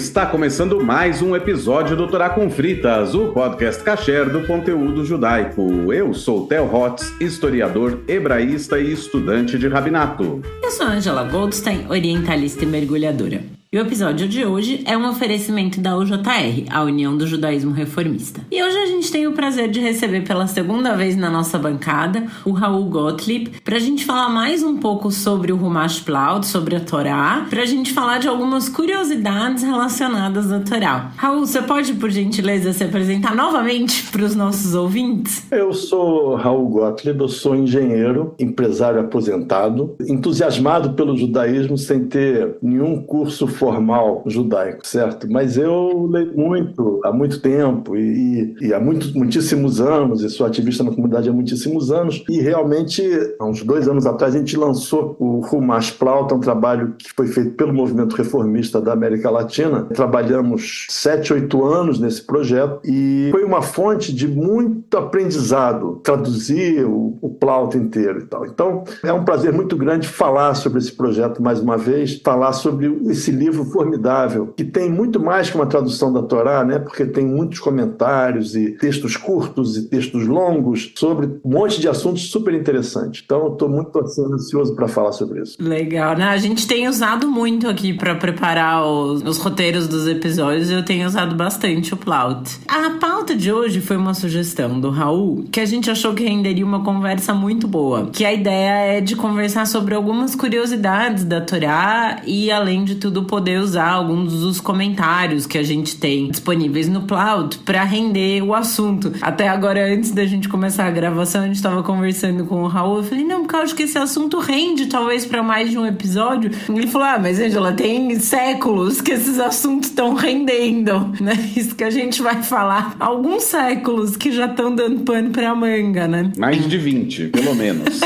Está começando mais um episódio do Torá com Fritas, o podcast kasher do conteúdo judaico. Eu sou o Theo Hotz, historiador, hebraísta e estudante de rabinato. Eu sou a Angela Goldstein, orientalista e mergulhadora. E o episódio de hoje é um oferecimento da UJR, a União do Judaísmo Reformista. E hoje a gente tem o prazer de receber pela segunda vez na nossa bancada o Raul Gottlieb, pra gente falar mais um pouco sobre o Humash Plaut, sobre a Torá, pra gente falar de algumas curiosidades relacionadas à Torá. Raul, você pode, por gentileza, se apresentar novamente para os nossos ouvintes? Eu sou Raul Gottlieb, eu sou engenheiro, empresário aposentado, entusiasmado pelo judaísmo sem ter nenhum curso formal judaico, certo? Mas eu leio muito, há muito tempo e há muitíssimos anos, e sou ativista na comunidade há muitíssimos anos, e realmente, há uns 2 anos atrás, a gente lançou o Humash Plaut, um trabalho que foi feito pelo movimento reformista da América Latina. Trabalhamos 7, 8 anos nesse projeto e foi uma fonte de muito aprendizado, traduzir o Plaut inteiro e tal. Então, é um prazer muito grande falar sobre esse projeto mais uma vez, falar sobre esse livro formidável, que tem muito mais que uma tradução da Torá, né? Porque tem muitos comentários e textos curtos e textos longos sobre um monte de assuntos super interessantes. Então, eu estou muito ansioso para falar sobre isso. Legal, né? A gente tem usado muito aqui para preparar os roteiros dos episódios, eu tenho usado bastante o Plaut. A pauta de hoje foi uma sugestão do Raul, que a gente achou que renderia uma conversa muito boa, que a ideia é de conversar sobre algumas curiosidades da Torá e, além de tudo, poder usar alguns dos comentários que a gente tem disponíveis no Plaut para render o assunto. Até agora, antes da gente começar a gravação, a gente estava conversando com o Raul, eu falei, não, porque eu acho que esse assunto rende talvez para mais de um episódio. Ele falou, mas Angela, tem séculos que esses assuntos estão rendendo, né? Isso que a gente vai falar, alguns séculos que já estão dando pano pra manga, né? Mais de 20, pelo menos.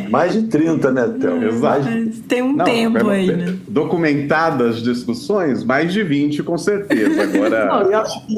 Mais de 30, né, Theo? Exato. Tem um tempo aí, né? Documentadas discussões, mais de 20, com certeza. Agora... Eu acho que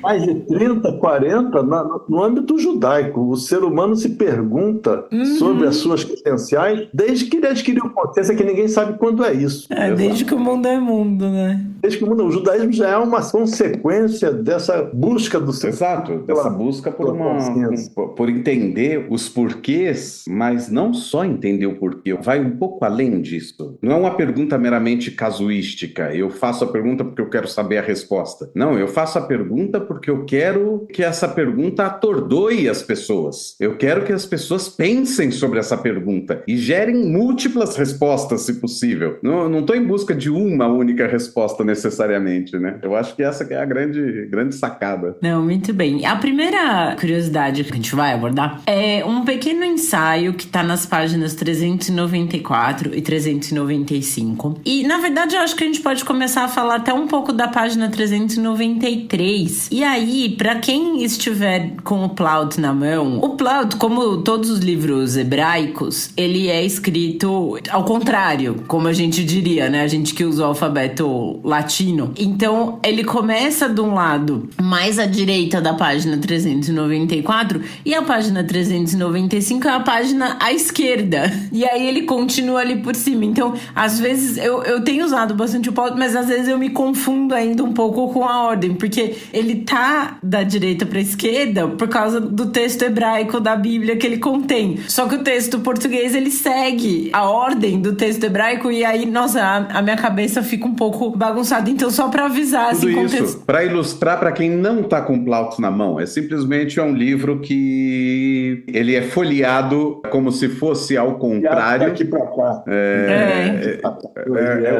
mais de 30, 40, no âmbito judaico, o ser humano se pergunta sobre as suas credenciais desde que ele adquiriu consciência, que ninguém sabe quando é isso. Desde que o mundo é mundo, né? Desde que o mundo, o judaísmo já é uma consequência dessa busca do ser. Exato, dessa busca por entender os porquês, mas não só entender o porquê, vai um pouco além disso. Não é uma pergunta meramente casuística, eu faço a pergunta porque eu quero saber a resposta. Não, eu faço a pergunta porque eu quero que essa pergunta atordoe as pessoas. Eu quero que as pessoas pensem sobre essa pergunta e gerem múltiplas respostas, se possível. Não estou em busca de uma única resposta necessariamente, né? Eu acho que essa que é a grande sacada. Não, muito bem. A primeira curiosidade que a gente vai abordar é um pequeno ensaio que está nas páginas 394 e 395. E, na verdade, eu acho que a gente pode começar a falar até um pouco da página 393. E aí, para quem estiver com o Plaut na mão, o Plaut, como todos os livros hebraicos, ele é escrito ao contrário, como a gente diria, né? A gente que usa o alfabeto latino. Então, ele começa de um lado mais à direita da página 394 e a página 395 é a página à esquerda. E aí, ele continua ali por cima. Então, às vezes, eu tenho usado bastante o Plaut, mas às vezes eu me confundo ainda um pouco com a ordem, porque ele tá da direita para a esquerda por causa do texto hebraico da Bíblia que ele contém. Só que o texto português, ele segue a ordem do texto hebraico e aí, nossa, a minha cabeça fica um pouco bagunçada. Então, só para avisar, tudo assim, isso, para ilustrar para quem não tá com o Plaut na mão, é simplesmente um livro que ele é folheado como se fosse ao contrário. Daqui para cá.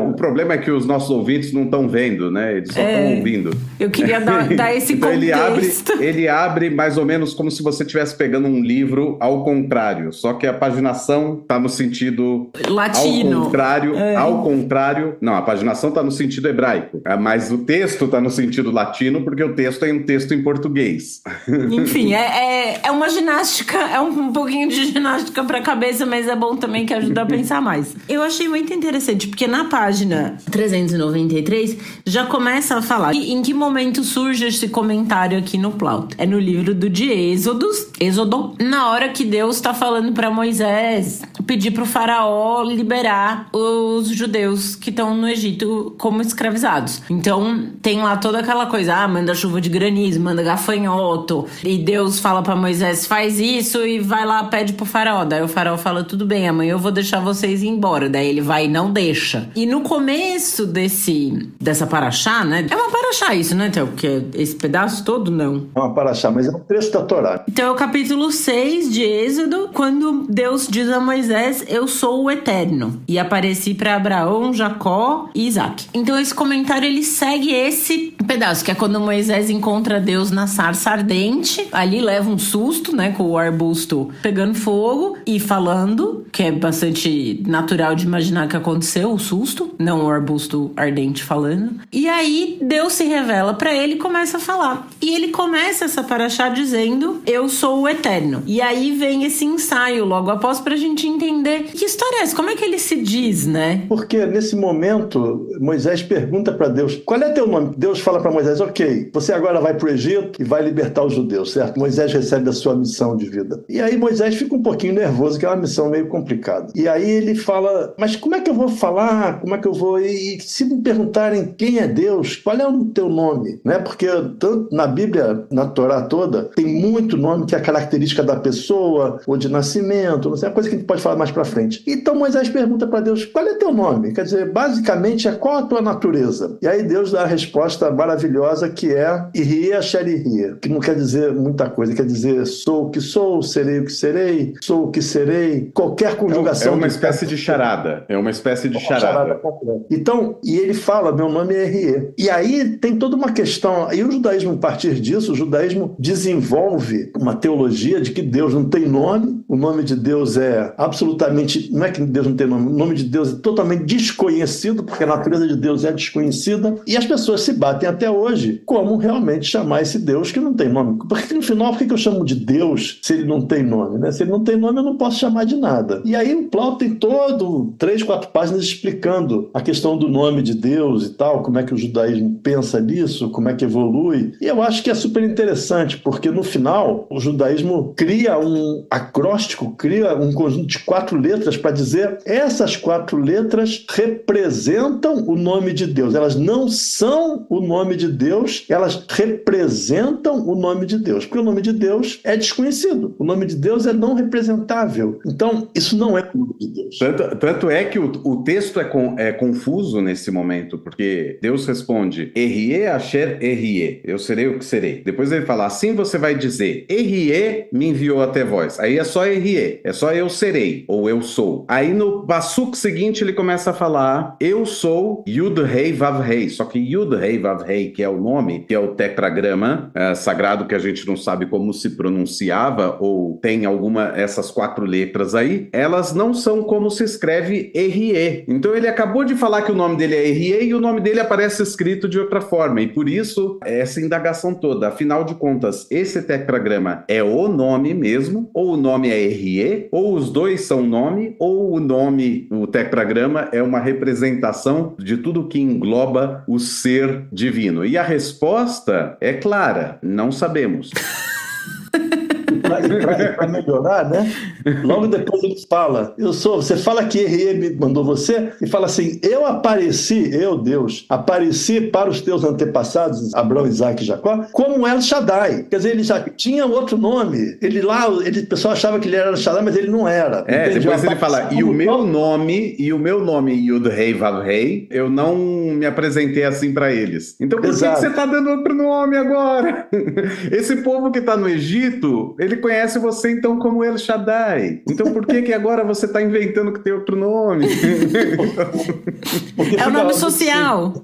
O problema é que os nossos ouvintes não estão vendo, né? Eles só estão ouvindo. Eu queria dar esse então contexto. Ele abre mais ou menos como se você estivesse pegando um livro ao contrário, só que a paginação está no sentido latino. Ao contrário. Não, a paginação está no sentido hebraico. Mas o texto está no sentido latino porque o texto é um texto em português. Enfim, é uma ginástica, é um pouquinho de ginástica para a cabeça, mas é bom também que ajuda a pensar mais. Eu achei muito interessante, porque na página 393 já começa a falar em que momento surge esse comentário aqui no Plauto. É no livro de Êxodo, na hora que Deus está falando para Moisés pedir para o faraó liberar os judeus que estão no Egito como escravizados. Então tem lá toda aquela coisa, manda chuva de granizo, manda gafanhoto, e Deus fala para Moisés, faz isso e vai lá, pede pro faraó. Daí o faraó fala, tudo bem, amanhã eu vou deixar vocês ir embora. Daí ele vai e não deixa. E no começo dessa paraxá, né? É uma paraxá isso, né, Theo? Porque esse pedaço todo, não. É uma paraxá, mas é um trecho da Torá. Então é o capítulo 6 de Êxodo, quando Deus diz a Moisés, eu sou o Eterno. E apareci para Abraão, Jacó e Isaac. Então esse comentário, ele segue esse pedaço, que é quando Moisés encontra Deus na sarça ardente. Ali leva um susto, né, com o arbusto pegando fogo e falando, que é bastante natural de imaginar que aconteceu o susto, não o arbusto ardente falando. E aí Deus se revela para ele e começa a falar. E ele começa essa paraxá dizendo, eu sou o Eterno. E aí vem esse ensaio logo após pra gente entender que história é essa, como é que ele se diz, né? Porque nesse momento Moisés pergunta para Deus, qual é teu nome? Deus fala para Moisés, ok, você agora vai pro Egito e vai libertar os judeus, certo? Moisés recebe a sua missão de vida. E aí Moisés fica um pouquinho nervoso, que é uma missão meio complicada. E aí ele fala, mas como é que eu vou falar? Como é que eu vou... E se me perguntarem quem é Deus, qual é o teu nome? Né? Porque tanto na Bíblia, na Torá toda, tem muito nome que é a característica da pessoa, ou de nascimento, não sei, é uma coisa que a gente pode falar mais pra frente. Então Moisés pergunta para Deus, qual é teu nome? Quer dizer, basicamente, qual a tua natureza? E aí Deus dá a resposta maravilhosa que é Irie Asher Irie, que não quer dizer muita coisa, quer dizer sou o que sou, serei o que serei, sou o que serei, qualquer conjugação. É uma espécie de charada. É uma espécie de charada. Então, e ele fala, meu nome é Irie. E aí tem toda uma questão, e o judaísmo, a partir disso, o judaísmo desenvolve uma teologia de que Deus não tem nome, o nome de Deus é absolutamente, não é que Deus não tem nome, o nome de Deus é totalmente desconhecido, porque a natureza de Deus é desconhecida, e as pessoas se batem até hoje como realmente chamar esse Deus que não tem nome. Porque no final, por que eu chamo de Deus se ele não tem nome? Né? Se ele não tem nome, eu não posso chamar de nada. E aí o Plauto tem todo 3, 4 páginas explicando a questão do nome de Deus e tal, como é que o judaísmo pensa nisso, como é que evolui. E eu acho que é super interessante, porque no final o judaísmo cria um acróstico, cria um conjunto de 4 letras para dizer essas 4 letras representam o nome de Deus. Elas não são o nome de Deus, elas representam o nome de Deus, porque o nome de Deus é desconhecido, o nome de Deus é não representável. Então, isso não é o nome de Deus. Tanto é que o texto é confuso nesse momento, porque Deus responde, Erie Asher Erie, eu serei o que serei. Depois ele fala, assim você vai dizer, Erie me enviou até vós. Aí é só Erie, é só eu serei, ou eu sou. Aí no passuco seguinte ele começa a falar, eu sou Yud Rei Vav Rei, só que Yud Rei Vav Rei, que é o nome, que é o tetragrama sagrado que a gente não sabe como se pronunciava, ou tem essas 4 letras aí, elas não são como se escreve Erie. Então ele acabou de falar que o nome dele é Erie e o nome dele aparece escrito de outra forma, e por isso essa indagação toda. Afinal de contas, esse tetragrama é o nome mesmo, ou o nome é Erie, ou os dois são nome, ou o nome, o tetragrama, é uma representação de tudo que engloba o ser divino. E a resposta é clara, não sabemos. Para melhorar, né? Logo depois ele fala, você fala que Erie me mandou você, e fala assim, eu, Deus, apareci para os teus antepassados, Abraão, Isaac e Jacó, como El Shaddai. Quer dizer, ele já tinha outro nome. O pessoal achava que ele era El Shaddai, mas ele não era. Depois ele fala, e o meu nome Yud Rei Vav Rei, eu não me apresentei assim para eles. Então por que você está dando outro nome agora? Esse povo que está no Egito, ele Ele conhece você, então, como El Shaddai. Então, por que agora você está inventando que tem outro nome? É o nome social.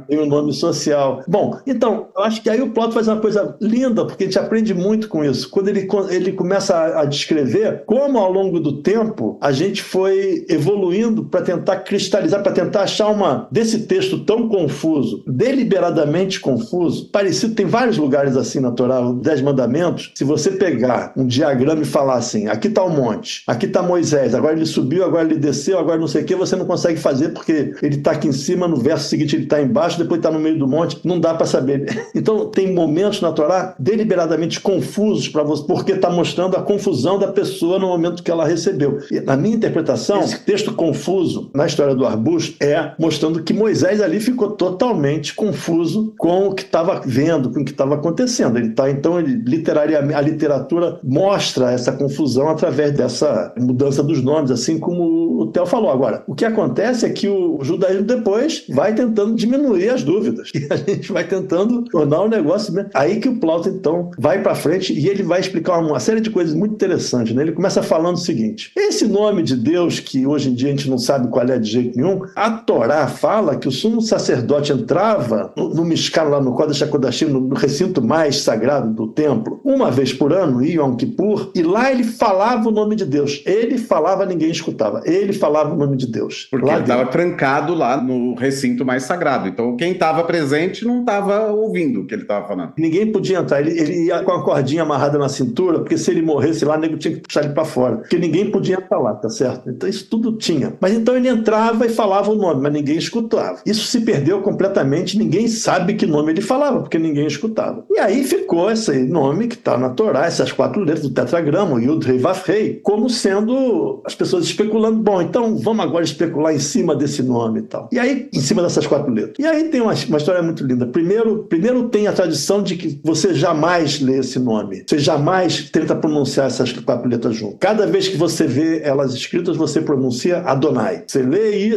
Tem um nome social. Bom, então, eu acho que aí o Plauto faz uma coisa linda, porque a gente aprende muito com isso. Quando ele começa a descrever como, ao longo do tempo, a gente foi evoluindo para tentar cristalizar, para tentar achar desse texto tão confuso, deliberadamente confuso, parecido, tem vários lugares assim na Torá, os 10 Mandamentos. Se você pegar um diagrama e falar assim, aqui está o monte, aqui está Moisés, agora ele subiu, agora ele desceu, agora não sei o que, você não consegue fazer porque ele está aqui em cima, no verso seguinte ele está embaixo, depois está no meio do monte, não dá para saber. Então tem momentos na Torá deliberadamente confusos para você, porque está mostrando a confusão da pessoa no momento que ela recebeu. E, na minha interpretação, esse texto confuso na história do arbusto é mostrando que Moisés ali ficou totalmente confuso com o que estava vendo, com o que estava acontecendo. Então, literariamente, a literatura mostra essa confusão através dessa mudança dos nomes, assim como o Theo falou. Agora, o que acontece é que o judaísmo depois vai tentando diminuir as dúvidas. E a gente vai tentando tornar o negócio mesmo. Aí que o Plauto, então, vai para frente e ele vai explicar uma série de coisas muito interessantes, né? Ele começa falando o seguinte: esse nome de Deus, que hoje em dia a gente não sabe qual é de jeito nenhum, a Torá fala que o sumo sacerdote entrava no Mishkan, lá no Kodesh HaKodashim, no recinto mais sagrado do templo, uma vez por ano, Yom Kippur, e lá ele falava o nome de Deus. Ele falava, ninguém escutava. Ele falava o nome de Deus. Porque ele estava trancado lá no recinto mais sagrado. Então quem estava presente não estava ouvindo o que ele estava falando. Ninguém podia entrar. Ele ia com a cordinha amarrada na cintura, porque se ele morresse lá, o nego tinha que puxar ele para fora. Porque ninguém podia entrar lá, tá certo? Então isso tudo tinha. Mas então ele entrava e falava o nome, mas ninguém escutava. Isso se perdeu completamente, ninguém sabe que nome ele falava, porque ninguém escutava. E aí ficou esse nome que está na Torá, essas 4 letras do tetragrama, Yud, Rei, Vav, Rei, como sendo as pessoas especulando, bom, então vamos agora especular em cima desse nome e tal. E aí, em cima dessas 4 letras. E aí tem uma história muito linda. Primeiro tem a tradição de que você jamais lê esse nome. Você jamais tenta pronunciar essas 4 letras juntas. Cada vez que você vê elas escritas, você pronuncia Adonai. Você lê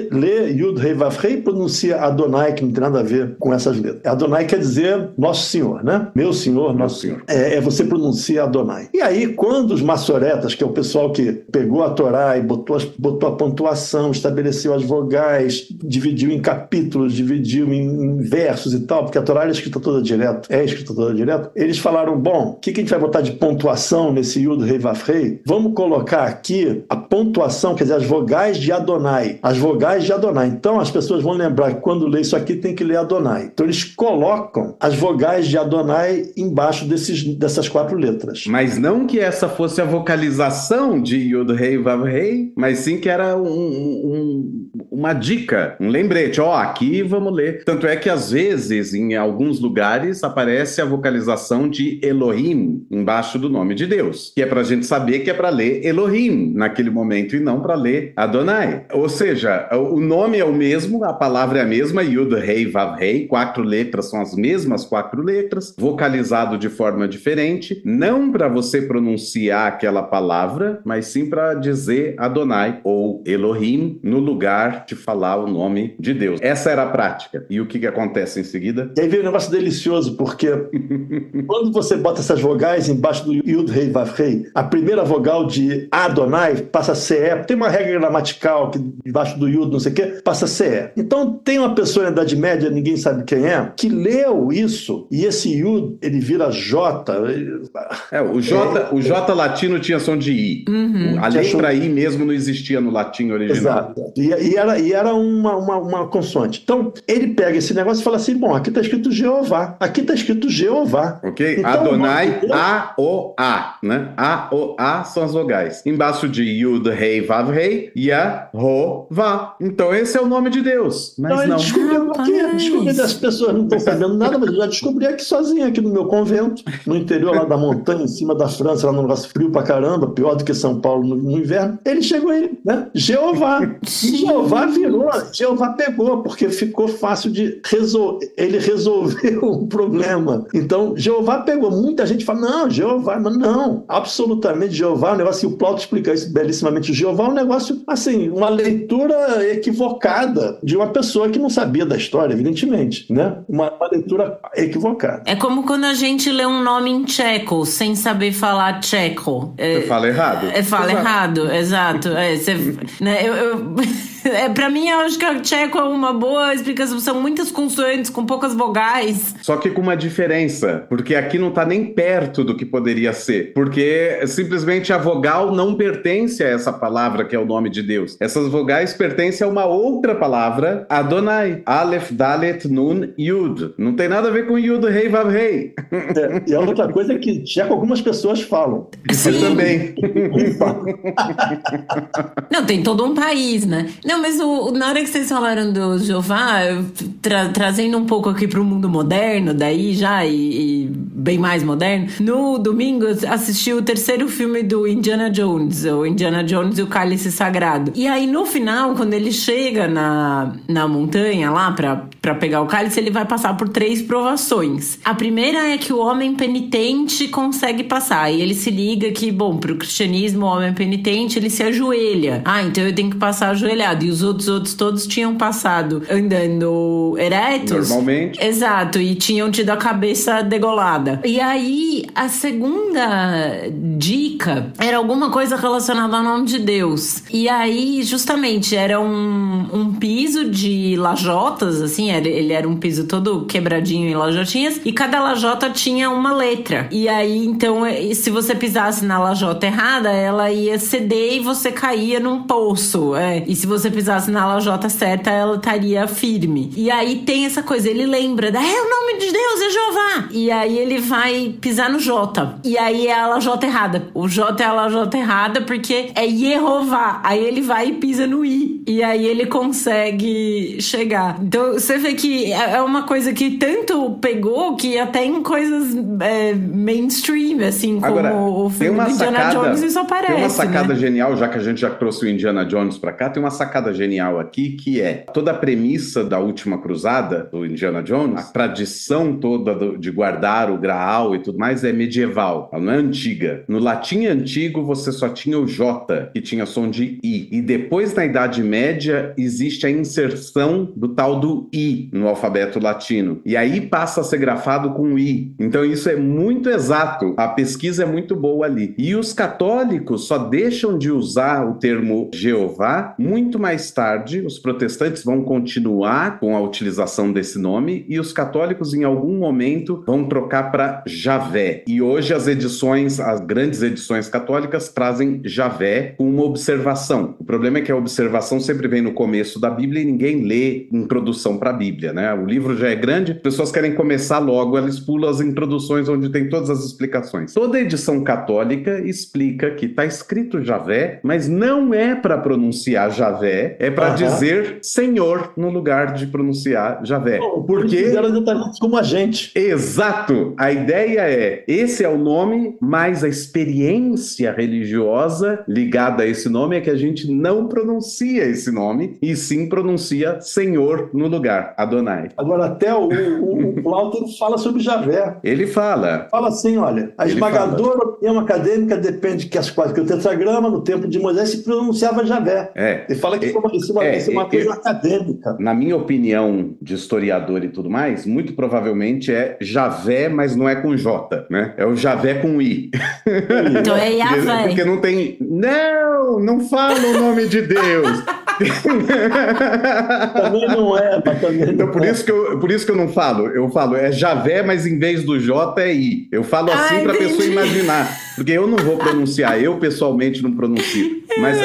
Yud, Rei, Vav, Rei, pronuncia Adonai, que não tem nada a ver com essas letras. Adonai quer dizer Nosso Senhor, né? Meu Senhor, Nosso Senhor. Você pronuncia Adonai. E aí, quando os maçoretas, que é o pessoal que pegou a Torá e botou a pontuação, estabeleceu as vogais, dividiu em capítulos, dividiu em versos e tal, porque a Torá é escrita toda direto, eles falaram, bom, o que a gente vai botar de pontuação nesse Yud, Rei, Vav, Rei? Vamos colocar aqui a pontuação, quer dizer, as vogais de Adonai. As vogais de Adonai. Então, as pessoas vão lembrar que quando lê isso aqui tem que ler Adonai. Então, eles colocam as vogais de Adonai embaixo dessas 4 letras. Mas não que essa fosse a vocalização de Yud, Rei, Vav, Rei, mas sim que era uma dica, um lembrete. Aqui vamos ler. Tanto é que, às vezes, em alguns lugares, aparece a vocalização de Elohim embaixo do nome de Deus, que é pra gente saber que é para ler Elohim naquele momento e não para ler Adonai. Ou seja, o nome é o mesmo, a palavra é a mesma, Yud, Rei, Vav, Rei, 4 letras são as mesmas 4 letras, vocalizado de forma diferente, não para você pronunciar aquela palavra, mas sim para dizer Adonai ou Elohim no lugar de falar o nome de Deus. Essa era a prática. E o que acontece em seguida? E aí veio um negócio delicioso, porque quando você bota essas vogais embaixo do Yud, Rei, Vav, Rei, a primeira vogal de Adonai passa a ser E. Tem uma regra gramatical que debaixo do Yud, não sei o quê, passa a ser E. Então tem uma pessoa na Idade Média, ninguém sabe quem é, que leu isso e esse Yud, ele vira J. O J latino tinha som de I. Uhum. A letra I mesmo não existia no latim original. Exato. E era uma consoante. Então, ele pega esse negócio e fala assim, bom, aqui está escrito Jeová. Aqui está escrito Jeová. Ok? Então, Adonai, A-O-A, né? A-O-A são as vogais. Embaixo de Yud, Rei, Vav, Rei, Yahová. Então, esse é o nome de Deus. Mas não. Descobri as pessoas não estão sabendo nada, mas eu já descobri aqui sozinho, aqui no meu convento, no interior lá da montanha, em cima da França, lá num negócio frio pra caramba, pior do que São Paulo no inverno. Ele chegou aí, né? Jeová. E Jeová pegou, porque ficou fácil de resolver. Ele resolveu o problema. Então, Jeová pegou. Muita gente fala, não, Jeová, não, absolutamente Jeová é um negócio, e o Plauto explica isso belíssimamente. Jeová é um negócio, assim, uma leitura equivocada de uma pessoa que não sabia da história, evidentemente, né? Uma leitura equivocada. É como quando a gente lê um nome em tcheco, sem saber falar tcheco. Você fala errado. Fala errado, exato. Né, pra mim, eu acho que o tcheco é uma boa explicação. São muitas consoantes com poucas vogais. Só que com uma diferença, porque aqui não tá nem perto do que poderia ser. Porque simplesmente a vogal não pertence a essa palavra que é o nome de Deus. Essas vogais pertencem a uma outra palavra, Adonai. Aleph, Dalet, Nun, Yud. Não tem nada a ver com Yud, Rei, Vav, Rei. E a outra coisa é que tcheco algumas pessoas falam. Você também. Não, tem todo um país, né? Não, mas na hora que vocês falaram do Jeová, trazendo um pouco aqui pro mundo moderno, daí já, e bem mais moderno, no domingo eu assisti o terceiro filme do Indiana Jones, o Indiana Jones e o Cálice Sagrado. E aí, no final, quando ele chega na montanha lá pra pegar o cálice, ele vai passar por 3 provações. A primeira é que o homem penitente consegue passar. E ele se liga que, bom, pro cristianismo, o homem penitente, ele se ajoelha. Então eu tenho que passar ajoelhado. E os outros todos tinham passado andando eretos. Normalmente. Exato. E tinham tido a cabeça degolada. E aí, a segunda dica era alguma coisa relacionada ao nome de Deus. E aí, justamente, era um piso de lajotas, assim, ele era um piso todo quebradinho em lajotinhas, e cada lajota tinha uma letra. E aí, então, se você pisasse na lajota errada, ela ia ceder e você caía num poço. E se você pisasse na lajota certa, ela estaria firme. E aí tem essa coisa, ele lembra, o nome de Deus é Jeová. E aí ele vai pisar no J. E aí é a lajota errada. O J é a lajota errada porque é Yehová. Aí ele vai e pisa no I. E aí ele consegue chegar. Então você vê que é uma coisa que tanto pegou que até em coisas mainstream, assim, agora, como o filme do Indiana Jones, isso aparece. Tem uma sacada genial, já que a gente já trouxe o Indiana Jones pra cá, tem uma sacada genial aqui, que é toda a premissa da Última Cruzada, do Indiana Jones, a tradição toda de guardar o Graal e tudo mais é medieval, ela não é antiga. No latim antigo, você só tinha o J, que tinha som de I. E depois, na Idade Média, existe a inserção do tal do I no alfabeto latino. E aí passa a ser grafado com I. Então isso é muito exato. A pesquisa é muito boa ali. E os católicos só deixam de usar o termo Jeová muito mais tarde. Os protestantes vão continuar com a utilização desse nome e os católicos em algum momento vão trocar para Javé. E hoje as grandes edições católicas trazem Javé com uma observação. O problema é que a observação sempre vem no começo da Bíblia e ninguém lê introdução para a Bíblia, né? O livro já é grande, as pessoas querem começar logo, elas pulam as introduções onde tem todas as explicações. Toda edição católica explica que está escrito Javé, mas não é para pronunciar Javé, é para dizer Senhor no lugar de pronunciar Javé. Porque fizeram exatamente como a gente. Exato! A ideia é, esse é o nome, mas a experiência religiosa ligada a esse nome é que a gente não pronuncia esse nome, e sim pronuncia Senhor no lugar, Adonai. Agora, até o Plauto fala sobre Javé. Ele fala. Fala assim, olha, a esmagadora opinião acadêmica depende que o tetragrama, no tempo de Moisés, se pronunciava Javé. Ele fala que isso é uma coisa acadêmica. Na minha opinião de historiador e tudo mais, muito provavelmente é Javé, mas não é com J, né? É o Javé com I. Então é Yahvé. Porque não tem... Não fala o nome de Deus. Também não é, mas também não então, por isso que eu não falo. Eu falo, é Javé, mas em vez do J é I. Eu falo assim para a pessoa imaginar. Porque eu não vou pronunciar, eu pessoalmente não pronuncio. Mas,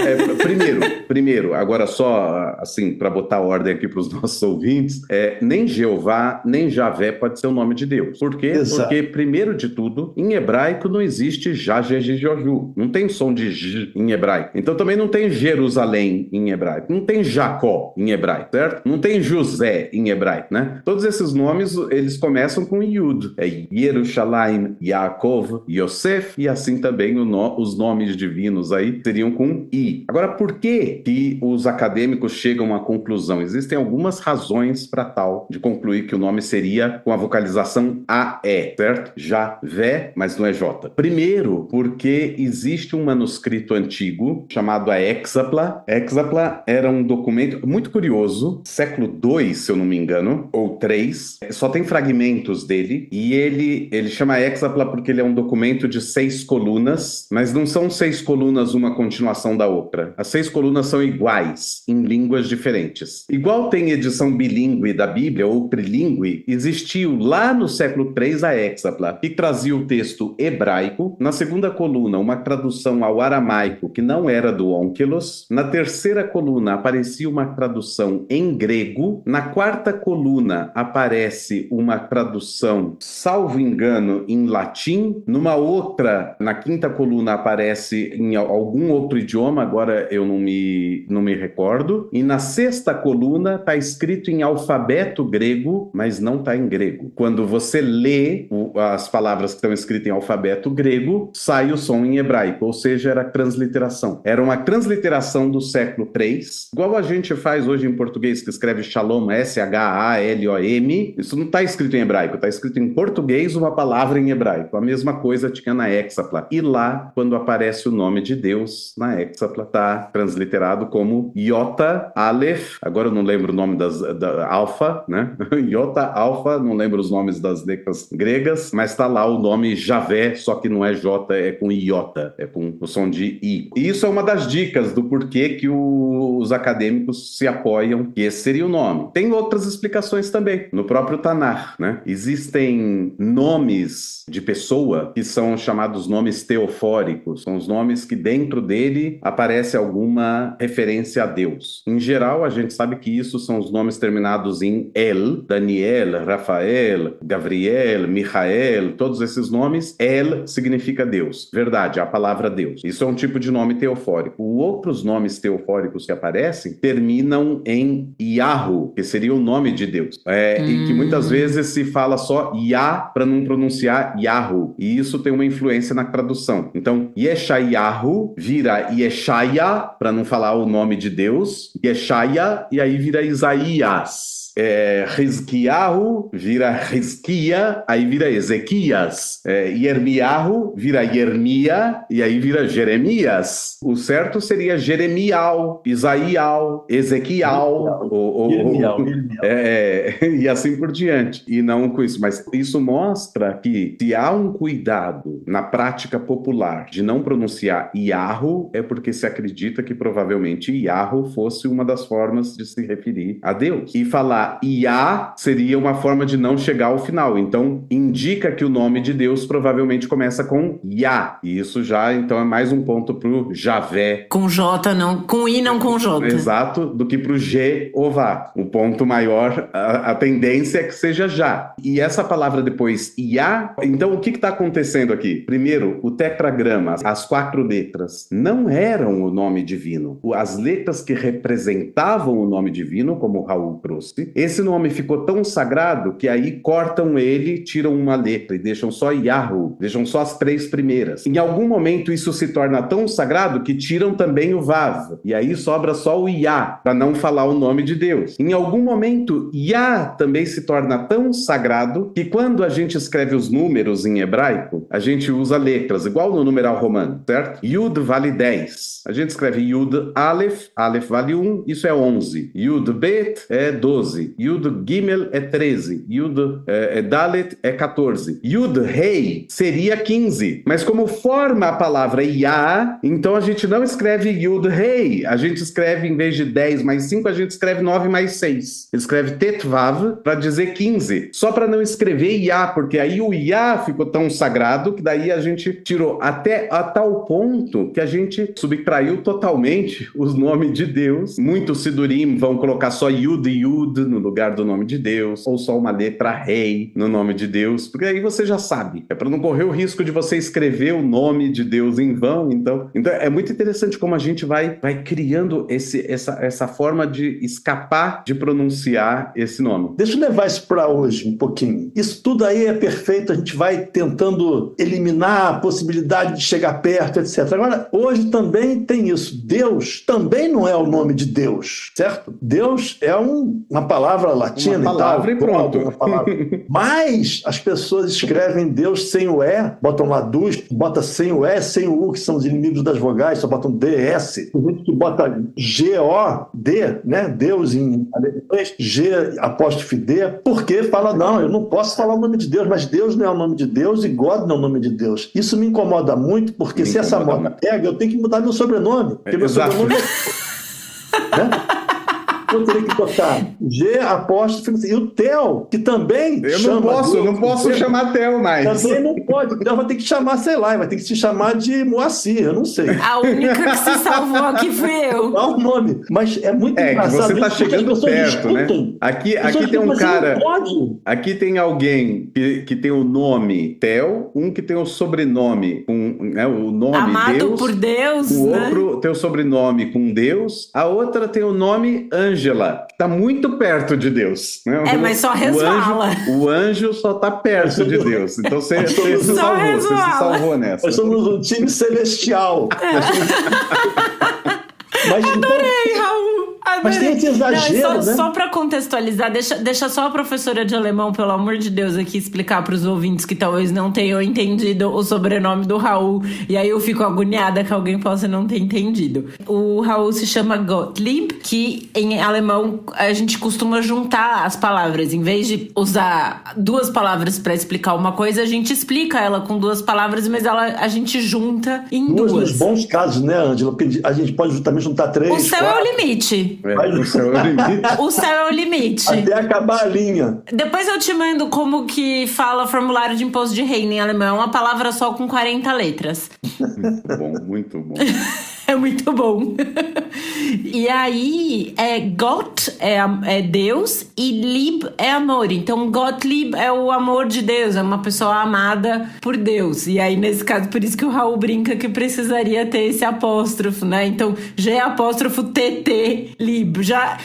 primeiro, agora só assim, para botar ordem aqui para os nossos ouvintes, nem Jeová, nem Javé pode ser o nome de Deus. Por quê? Exato. Porque, primeiro de tudo, em hebraico não existe Jajejijoju. Não tem som de J em hebraico. Então também não tem Jerusalém em hebraico. Não tem Jacó em hebraico, certo? Não tem José em hebraico, né? Todos esses nomes, eles começam com Yud. É Yerushalayim, Yaakov, Yosef e assim assim também os nomes divinos aí seriam com I. Agora, por que os acadêmicos chegam à conclusão? Existem algumas razões para tal, de concluir que o nome seria com a vocalização AE, certo? Javé, mas não é J. Primeiro, porque existe um manuscrito antigo chamado a Hexapla. Hexapla era um documento muito curioso, século II, se eu não me engano, ou III. Só tem fragmentos dele, e ele chama Hexapla porque ele é um documento de 6 colunas, mas não são 6 colunas uma continuação da outra. As 6 colunas são iguais, em línguas diferentes. Igual tem edição bilíngue da Bíblia, ou trilíngue, existiu lá no século III a Hexapla, que trazia o texto hebraico. Na segunda coluna, uma tradução ao aramaico, que não era do Onkelos. Na terceira coluna, aparecia uma tradução em grego. Na quarta coluna, aparece uma tradução, salvo engano, em latim. Numa outra, na quinta coluna, aparece em algum outro idioma, agora eu não me recordo. E na sexta coluna, está escrito em alfabeto grego, mas não está em grego. Quando você lê as palavras que estão escritas em alfabeto grego, sai o som em hebraico, ou seja, era transliteração. Era uma transliteração do século III, igual a gente faz hoje em português, que escreve Shalom, S-H-A-L-O-M. Isso não está escrito em hebraico, está escrito em português uma palavra em hebraico. A mesma coisa tinha na Hexapla. E lá, quando aparece o nome de Deus, na Hexapla está transliterado como Iota, Aleph, agora eu não lembro o nome da Alfa, né? Iota, Alfa, não lembro os nomes das letras gregas, mas está lá o nome Javé, só que não é J, é com Iota, é com o som de I. E isso é uma das dicas do porquê que os acadêmicos se apoiam que esse seria o nome. Tem outras explicações também, no próprio Tanar, né? Existem nomes de pessoa que são chamados nomes teofóricos, são os nomes que dentro dele aparece alguma referência a Deus. Em geral, a gente sabe que isso são os nomes terminados em El, Daniel, Rafael, Gabriel, Michael, todos esses nomes, El significa Deus. Verdade, a palavra Deus. Isso é um tipo de nome teofórico. Outros nomes teofóricos que aparecem terminam em Yahu, que seria o nome de Deus. E que muitas vezes se fala só Yah para não pronunciar Yahu. E isso tem uma influência na tradução. Então, Yeshayahu vira Yeshaya, para não falar o nome de Deus. Yeshaya, e aí vira Isaías. Rizkiyahu vira Rizkia, aí vira Ezequias. Yermiyahu vira Yermia, e aí vira Jeremias. O certo seria Jeremial, Isaial, Ezequial, e assim por diante. E não com isso. Mas isso mostra que se há um cuidado na prática popular de não pronunciar Yahu, é porque se acredita que provavelmente Yahu fosse uma das formas de se referir a Deus. E falar Iá seria uma forma de não chegar ao final. Então, indica que o nome de Deus provavelmente começa com Yá. E isso já, então, é mais um ponto pro Javé. Com J, não. Com I, não com J. Exato, do que pro Jeová. O ponto maior, a tendência é que seja já. E essa palavra depois, Iá, então o que está acontecendo aqui? Primeiro, o tetragrama, as 4 letras, não eram o nome divino. As letras que representavam o nome divino, como o Raul trouxe, esse nome ficou tão sagrado que aí cortam ele, tiram uma letra e deixam só Yahu, deixam só as 3 primeiras. Em algum momento isso se torna tão sagrado que tiram também o Vav, e aí sobra só o Yah, para não falar o nome de Deus. Em algum momento, Yah também se torna tão sagrado que quando a gente escreve os números em hebraico, a gente usa letras, igual no numeral romano, certo? Yud vale 10. A gente escreve Yud Aleph, Aleph vale 1, isso é 11. Yud Bet é 12. Yud Gimel é 13. Yud Dalet é 14. Yud Rei seria 15. Mas como forma a palavra Yah, então a gente não escreve Yud Rei. A gente escreve, em vez de 10 mais 5, a gente escreve 9 mais 6. Escreve Tetvav para dizer 15. Só para não escrever Yah, porque aí o Yah ficou tão sagrado que daí a gente tirou até a tal ponto que a gente subtraiu totalmente os nomes de Deus. Muitos Sidurim vão colocar só Yud, Yud, no lugar do nome de Deus, ou só uma letra rei no nome de Deus, porque aí você já sabe. É para não correr o risco de você escrever o nome de Deus em vão. Então é muito interessante como a gente vai criando essa forma de escapar de pronunciar esse nome. Deixa eu levar isso para hoje um pouquinho. Isso tudo aí é perfeito, a gente vai tentando eliminar a possibilidade de chegar perto, etc. Agora, hoje também tem isso. Deus também não é o nome de Deus, certo? Deus é uma palavra latina uma palavra e tal. E pronto. Uma palavra. Mas as pessoas escrevem Deus sem o E, botam lá dus, bota sem o E, sem o U, que são os inimigos das vogais, só botam DS. Tem gente que bota G-O-D, né? Deus em inglês, G''D, porque fala, não, eu não posso falar o nome de Deus, mas Deus não é o nome de Deus e God não é o nome de Deus. Isso me incomoda muito, porque se essa moda pega, eu tenho que mudar meu sobrenome. Porque meu sobrenome né? Eu teria que botar G'', e o Theo, que também eu não posso chamar Theo mais. Também não pode. Então vai ter que chamar, sei lá, vai ter que se chamar de Moacir, eu não sei. A única que se salvou aqui fui eu. Dá o nome. Mas é muito engraçado. Você está chegando perto, né? Aqui tem um cara. Aqui tem alguém que tem o nome Theo, um que tem o sobrenome com o nome amado Deus. Por Deus. O outro tem o sobrenome com Deus. A outra tem o nome Ângela, que está muito perto de Deus. Né? Mas só resvala. O anjo só está perto de Deus. Então você se salvou nessa. Nós somos um time celestial. Mas, adorei, Raul! Adorei. Mas tem esse exagero, né? Só para contextualizar, deixa só a professora de alemão, pelo amor de Deus, aqui explicar para os ouvintes que talvez não tenham entendido o sobrenome do Raul. E aí eu fico agoniada que alguém possa não ter entendido. O Raul se chama Gottlieb, que em alemão a gente costuma juntar as palavras. Em vez de usar duas palavras para explicar uma coisa, a gente explica ela com duas palavras, mas a gente junta em duas. Nos bons casos, né, Ângela? Porque a gente pode justamente juntar 3, O céu 4. É o limite. O céu é o limite. O céu é o limite. Até acabar a linha. Depois eu te mando como que fala formulário de imposto de renda em alemão. É uma palavra só com 40 letras. Muito bom, muito bom. É muito bom. E aí, Gott é Deus e Lieb é amor. Então, Gottlieb é o amor de Deus, é uma pessoa amada por Deus. E aí, nesse caso, por isso que o Raul brinca que precisaria ter esse apóstrofo, né? Então, G''TT, Lieb. Já,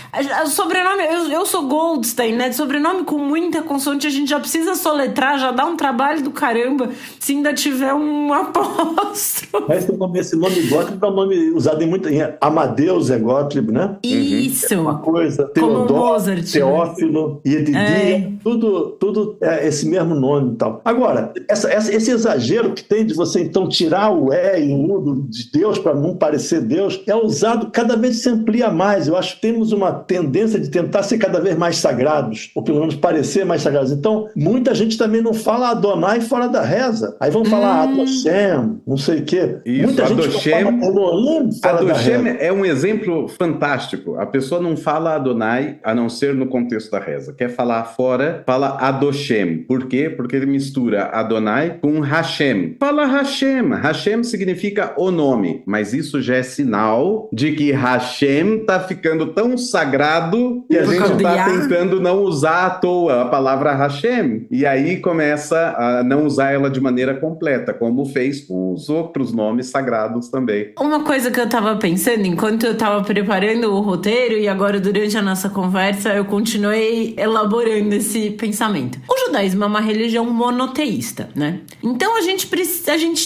o sobrenome, eu sou Goldstein, né? De sobrenome com muita consoante, a gente já precisa soletrar, já dá um trabalho do caramba, se ainda tiver um apóstrofo. Mas esse nome Gottlieb é um nome usado em muito. Amadeus é Gottlieb, né? Isso. Uma coisa. Teodoro, Teófilo, Yedidia, tudo é esse mesmo nome e tal. Agora, esse exagero que tem de você então tirar o E e o U de Deus para não parecer Deus é usado, cada vez se amplia mais. Eu acho que temos uma tendência de tentar ser cada vez mais sagrados, ou pelo menos parecer mais sagrados. Então, muita gente também não fala Adonai fora da reza. Aí vão falar Adoshem, não sei o quê. Isso, muita Adoshem. gente não fala Elohim fora da reza. Adoshem é um exemplo fantástico. A pessoa não fala Adonai a não ser no contexto da reza. Quer falar fora, fala Adoshem. Por quê? Porque ele mistura Adonai com Hashem. Fala Hashem. Hashem significa o nome, mas isso já é sinal de que Hashem tá ficando tão sagrado que a gente tá tentando não usar à toa a palavra Hashem. E aí começa a não usar ela de maneira completa, como fez com os outros nomes sagrados também. Uma coisa que eu tava pensando enquanto eu tava preparando o roteiro e agora durante a nossa conversa eu continuei elaborando esse pensamento. O judaísmo é uma religião monoteísta, né? Então a gente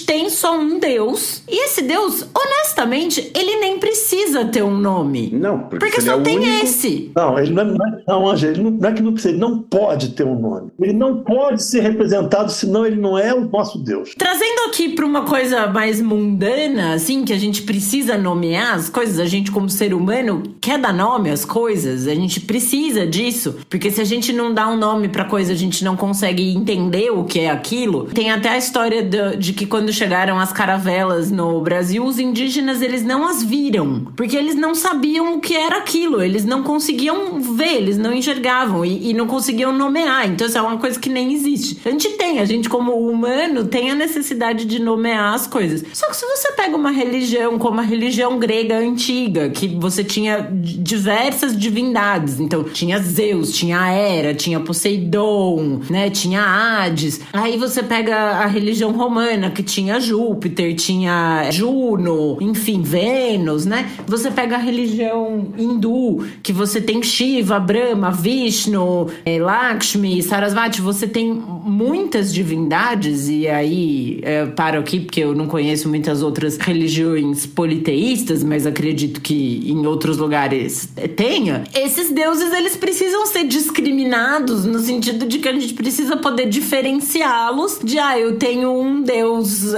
tem só um Deus e esse Deus, honestamente, ele nem precisa ter um nome. Não, porque só tem único. esse. Não, ele não, Angela, ele não é que não precisa, ele não pode ter um nome. Ele não pode ser representado, senão ele não é o nosso Deus. Trazendo aqui para uma coisa mais mundana, assim, que a gente precisa nomear as coisas, a gente como ser humano quer dar nome às coisas, a gente precisa disso, porque se a gente não dá um nome pra coisa, a gente não consegue entender o que é aquilo. Tem até a história de que quando chegaram as caravelas no Brasil, os indígenas, eles não as viram, porque eles não sabiam o que era aquilo, eles não conseguiam ver, eles não enxergavam e não conseguiam nomear, então isso é uma coisa que nem existe. A gente como humano tem a necessidade de nomear as coisas. Só que se você pega uma religião como a religião grega antiga, que você tinha diversas divindades. Então, tinha Zeus, tinha Hera, tinha Poseidon, né? Tinha Hades. Aí você pega a religião romana, que tinha Júpiter, tinha Juno, enfim, Vênus, né? Você pega a religião hindu, que você tem Shiva, Brahma, Vishnu, Lakshmi, Sarasvati. Você tem muitas divindades, e aí paro aqui porque eu não conheço muitas outras religiões politeístas, mas acredito que em outros lugares tenha. Esses deuses, eles precisam ser discriminados no sentido de que a gente precisa poder diferenciá-los de, eu tenho um deus,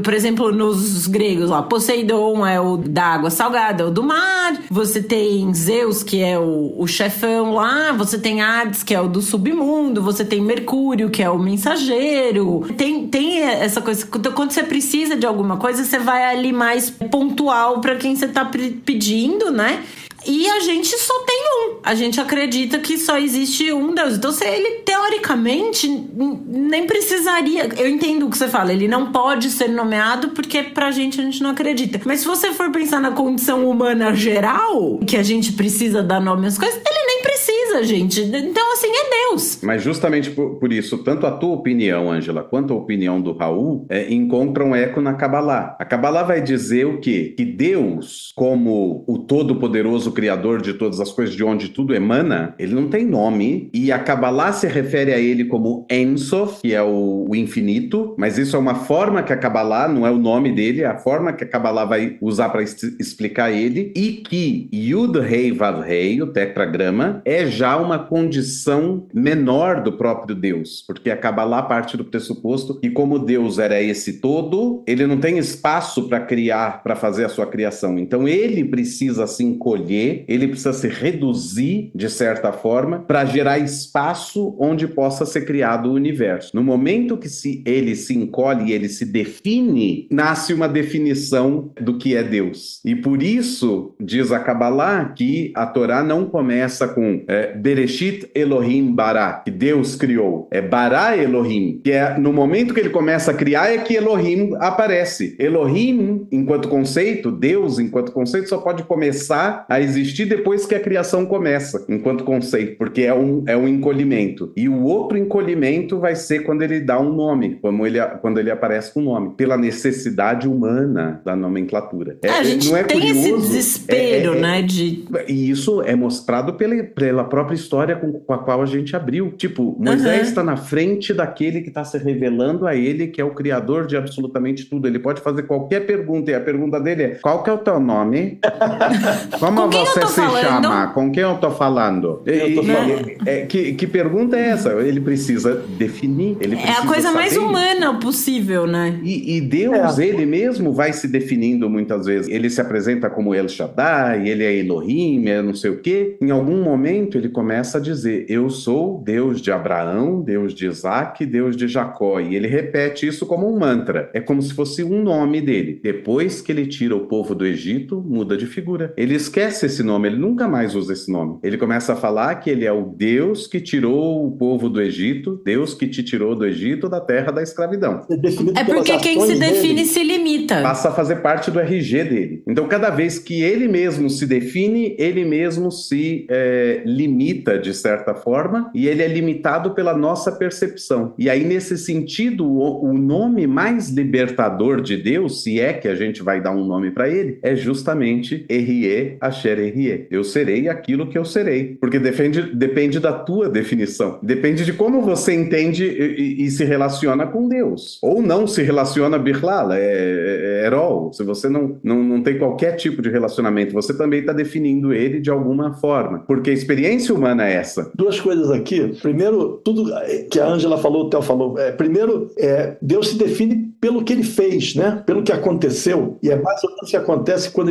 por exemplo, nos gregos, lá, Poseidon é o da água salgada, é o do mar. Você tem Zeus, que é o chefão lá. Você tem Hades, que é o do submundo. Você tem Mercúrio, que é o mensageiro. Tem essa coisa. Quando você precisa de alguma coisa, você vai ali mais pontual para quem você tá pedindo, né? E a gente só tem um. A gente acredita que só existe um Deus. Então, se ele, teoricamente, nem precisaria... Eu entendo o que você fala. Ele não pode ser nomeado porque pra gente, a gente não acredita. Mas se você for pensar na condição humana geral, que a gente precisa dar nome às coisas, ele nem precisa, gente. Então, assim, é Deus. Mas justamente por isso, tanto a tua opinião, Ângela, quanto a opinião do Raul, encontram eco na Kabbalah. A Kabbalah vai dizer o quê? Que Deus, como o Todo-Poderoso Criador de todas as coisas, de onde tudo emana, ele não tem nome, e a Kabbalah se refere a ele como Ein Sof, que é o infinito, mas isso é uma forma que a Kabbalah, não é o nome dele, é a forma que a Kabbalah vai usar para explicar ele, e que Yud Rei Vav Rei, o tetragrama, é já uma condição menor do próprio Deus, porque a Kabbalah parte do pressuposto que como Deus era esse todo, ele não tem espaço para criar, para fazer a sua criação, então ele precisa se encolher, ele precisa se reduzir, de certa forma, para gerar espaço onde possa ser criado o universo. No momento que ele se encolhe e ele se define, nasce uma definição do que é Deus. E por isso, diz a Kabbalah, que a Torá não começa com Bereshit Elohim Bara, que Deus criou. É Bara Elohim, que é no momento que ele começa a criar é que Elohim aparece. Elohim, enquanto conceito, Deus, enquanto conceito, só pode começar a existir depois que a criação começa, enquanto conceito, porque é um encolhimento. E o outro encolhimento vai ser quando ele dá um nome, quando ele aparece com um nome, pela necessidade humana da nomenclatura. A gente não tem curioso, esse desespero, né? E isso é mostrado pela própria história com a qual a gente abriu. Tipo, Moisés está na frente daquele que está se revelando a ele, que é o criador de absolutamente tudo. Ele pode fazer qualquer pergunta, e a pergunta dele é: qual que é o teu nome? Como você se chama? Com quem eu tô falando? Que pergunta é essa? Ele precisa definir, ele precisa a coisa mais saber. Humana possível, né? E Deus, ele mesmo vai se definindo muitas vezes. Ele se apresenta como El Shaddai, ele é Elohim, é não sei o quê. Em algum momento ele começa a dizer: eu sou Deus de Abraão, Deus de Isaac, Deus de Jacó. E ele repete isso como um mantra. É como se fosse um nome dele. Depois que ele tira o povo do Egito, muda de figura. Ele esquece esse nome, ele nunca mais usa esse nome. Ele começa a falar que ele é o Deus que tirou o povo do Egito, Deus que te tirou do Egito, da terra da escravidão. É porque quem se define se limita. Passa a fazer parte do RG dele. Então, cada vez que ele mesmo se define, ele mesmo se limita, de certa forma, e ele é limitado pela nossa percepção. E aí, nesse sentido, o nome mais libertador de Deus, se é que a gente vai dar um nome para ele, é justamente Erie Asher Erie. Eu serei aquilo que eu serei. Porque depende da tua definição. Depende de como você entende e se relaciona com Deus. Ou não se relaciona birlala, erol. Se você não tem qualquer tipo de relacionamento, você também está definindo ele de alguma forma. Porque a experiência humana é essa. Duas coisas aqui. Primeiro, tudo que a Ângela falou, o Theo falou. Primeiro, Deus se define pelo que ele fez, né? Pelo que aconteceu. E é mais ou menos o que acontece quando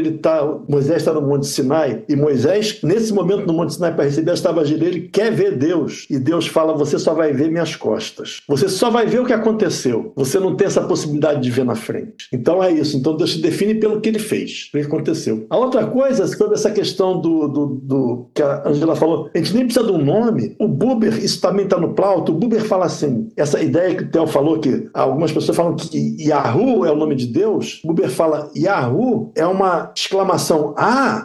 Moisés está no Monte Sinai, e Moisés, nesse momento no Monte Sinai, para receber as tábuas de lei, ele quer ver Deus. E Deus fala: você só vai ver minhas costas. Você só vai ver o que aconteceu. Você não tem essa possibilidade de ver na frente. Então é isso. Então Deus se define pelo que ele fez, pelo que aconteceu. A outra coisa, sobre essa questão do que a Ângela falou, falou, a gente nem precisa de um nome. O Buber, isso também está no Plauto, o Buber fala assim, essa ideia que o Theo falou, que algumas pessoas falam que Yahu é o nome de Deus, o Buber fala, Yahu é uma exclamação,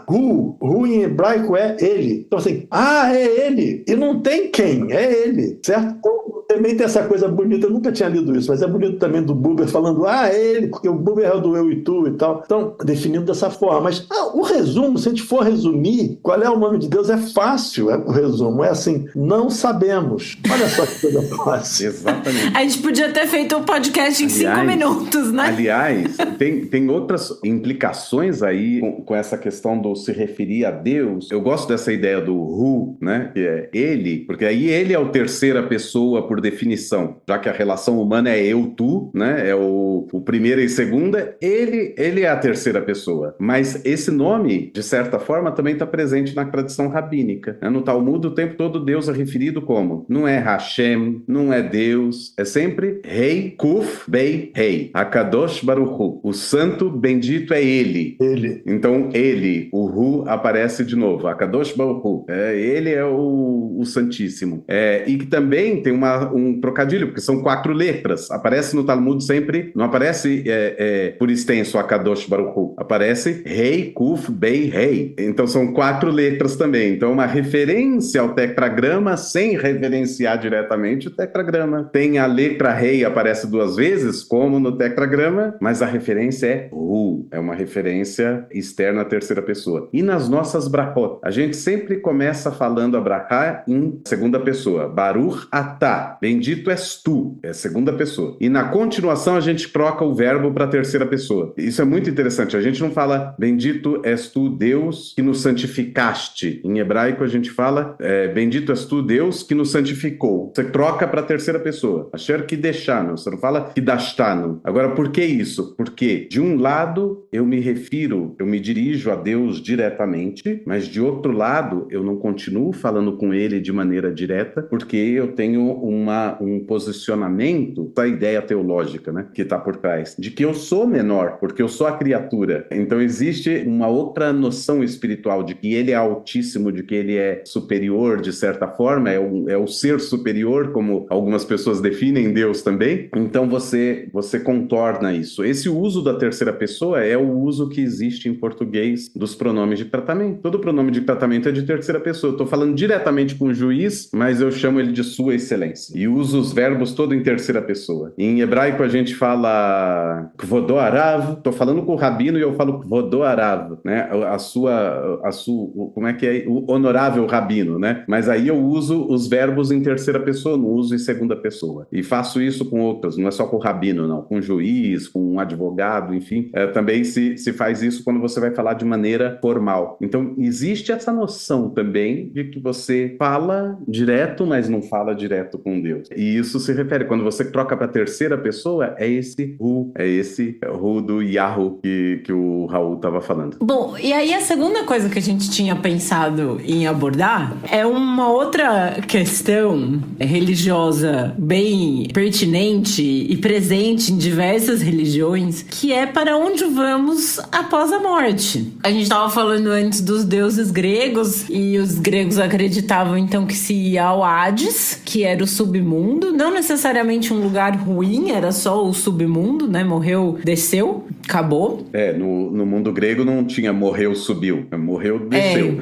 Hu em hebraico é ele. Então assim, é ele, e não tem quem, é ele, certo? Então, também tem essa coisa bonita, eu nunca tinha lido isso, mas é bonito também do Buber falando, é ele, porque o Buber é o do eu e tu e tal. Então, definindo dessa forma. Mas o resumo, se a gente for resumir, qual é o nome de Deus, é fácil o resumo. É assim, não sabemos. Olha só que coisa fácil. Exatamente. A gente podia ter feito um podcast em 5 minutos, né? Aliás, tem outras implicações aí com essa questão do se referir a Deus. Eu gosto dessa ideia do Hu, né? Que é ele, porque aí ele é o terceira pessoa por definição, já que a relação humana é eu-tu, né? É o primeira e segunda, ele é a terceira pessoa. Mas esse nome, de certa forma, também está presente na tradição rabínica. No Talmud, o tempo todo Deus é referido como? Não é Hashem, não é Deus, é sempre Rei, Kuf, Bei, Rei. Akadosh Baruch Hu. O santo bendito é ele. Então, ele, o Hu, aparece de novo. Akadosh Baruch Hu. Ele é o Santíssimo. E que também tem um trocadilho, porque são 4 letras. Aparece no Talmud sempre, não aparece por extenso Akadosh Baruch Hu. Aparece Rei, Kuf, Bei, Rei. Então são 4 letras também. Então uma referência ao tetragrama sem referenciar diretamente o tetragrama. Tem a letra Rei, aparece 2 vezes, como no tetragrama, mas a referência é Hu. É uma referência externa à terceira pessoa. E nas nossas brachot, a gente sempre começa falando a brachá em segunda pessoa. Baruch atah. Bendito és tu. É segunda pessoa. E na continuação a gente troca o verbo para a terceira pessoa. Isso é muito interessante. A gente não fala bendito és tu, Deus, que nos santificaste. Em hebraico a gente fala bendito és tu, Deus, que nos santificou. Você troca para a terceira pessoa. Asher kideshanu. Você não fala kidashtanu. Agora, por que isso? Porque, de um lado, eu me dirijo a Deus diretamente, mas de outro lado, eu não continuo falando com ele de maneira direta, porque eu tenho um posicionamento da ideia teológica, né, que está por trás, de que eu sou menor, porque eu sou a criatura. Então existe uma outra noção espiritual de que ele é altíssimo, de que ele é superior, de certa forma, é o ser superior, como algumas pessoas definem Deus também. Então você contorna isso. Esse uso da terceira pessoa é o uso que existe em português dos pronomes de tratamento. Todo pronome de tratamento é de terceira pessoa. Eu estou falando diretamente com o juiz, mas eu chamo ele de sua excelência. E uso os verbos todo em terceira pessoa. Em hebraico a gente fala kvodó arav, tô falando com o rabino e eu falo kvodó arav, né? Como é que é? O honorável rabino, né? Mas aí eu uso os verbos em terceira pessoa, não uso em segunda pessoa. E faço isso com outras, não é só com o rabino, não. Com o juiz, com um advogado, enfim. Também se faz isso quando você vai falar de maneira formal. Então, existe essa noção também de que você fala direto, mas não fala direto com Deus. E isso se refere, quando você troca para a terceira pessoa, é esse Hu do Yahu que o Raul estava falando. Bom, e aí a segunda coisa que a gente tinha pensado em abordar é uma outra questão religiosa bem pertinente e presente em diversas religiões, que é para onde vamos após a morte. A gente estava falando antes dos deuses gregos, e os gregos acreditavam então que se ia ao Hades, que era o submundo, não necessariamente um lugar ruim, era só o submundo, né? Morreu, desceu, acabou. No mundo grego não tinha morreu, subiu, morreu, desceu.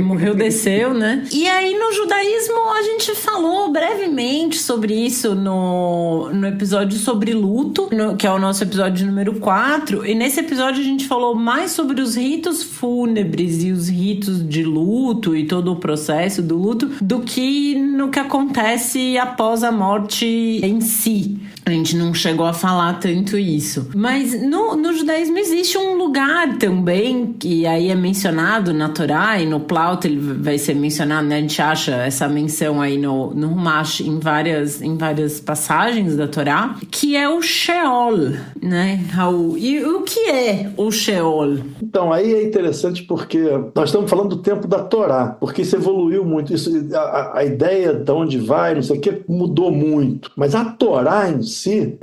Morreu, desceu, né? E aí no judaísmo a gente falou brevemente sobre isso no episódio sobre luto, que é o nosso episódio número 4, e nesse episódio a gente falou mais sobre os ritos fúnebres e os ritos de luto e todo o processo do luto do que no que acontece após a morte em si. A gente não chegou a falar tanto isso. Mas no judaísmo existe um lugar também, que aí é mencionado na Torá, e no Plauto ele vai ser mencionado, né? A gente acha essa menção aí no Humash em várias passagens da Torá, que é o Sheol, né, Raul? E o que é o Sheol? Então, aí é interessante porque nós estamos falando do tempo da Torá, porque isso evoluiu muito. A ideia de onde vai, não sei o que, mudou muito. Mas a Torá em si,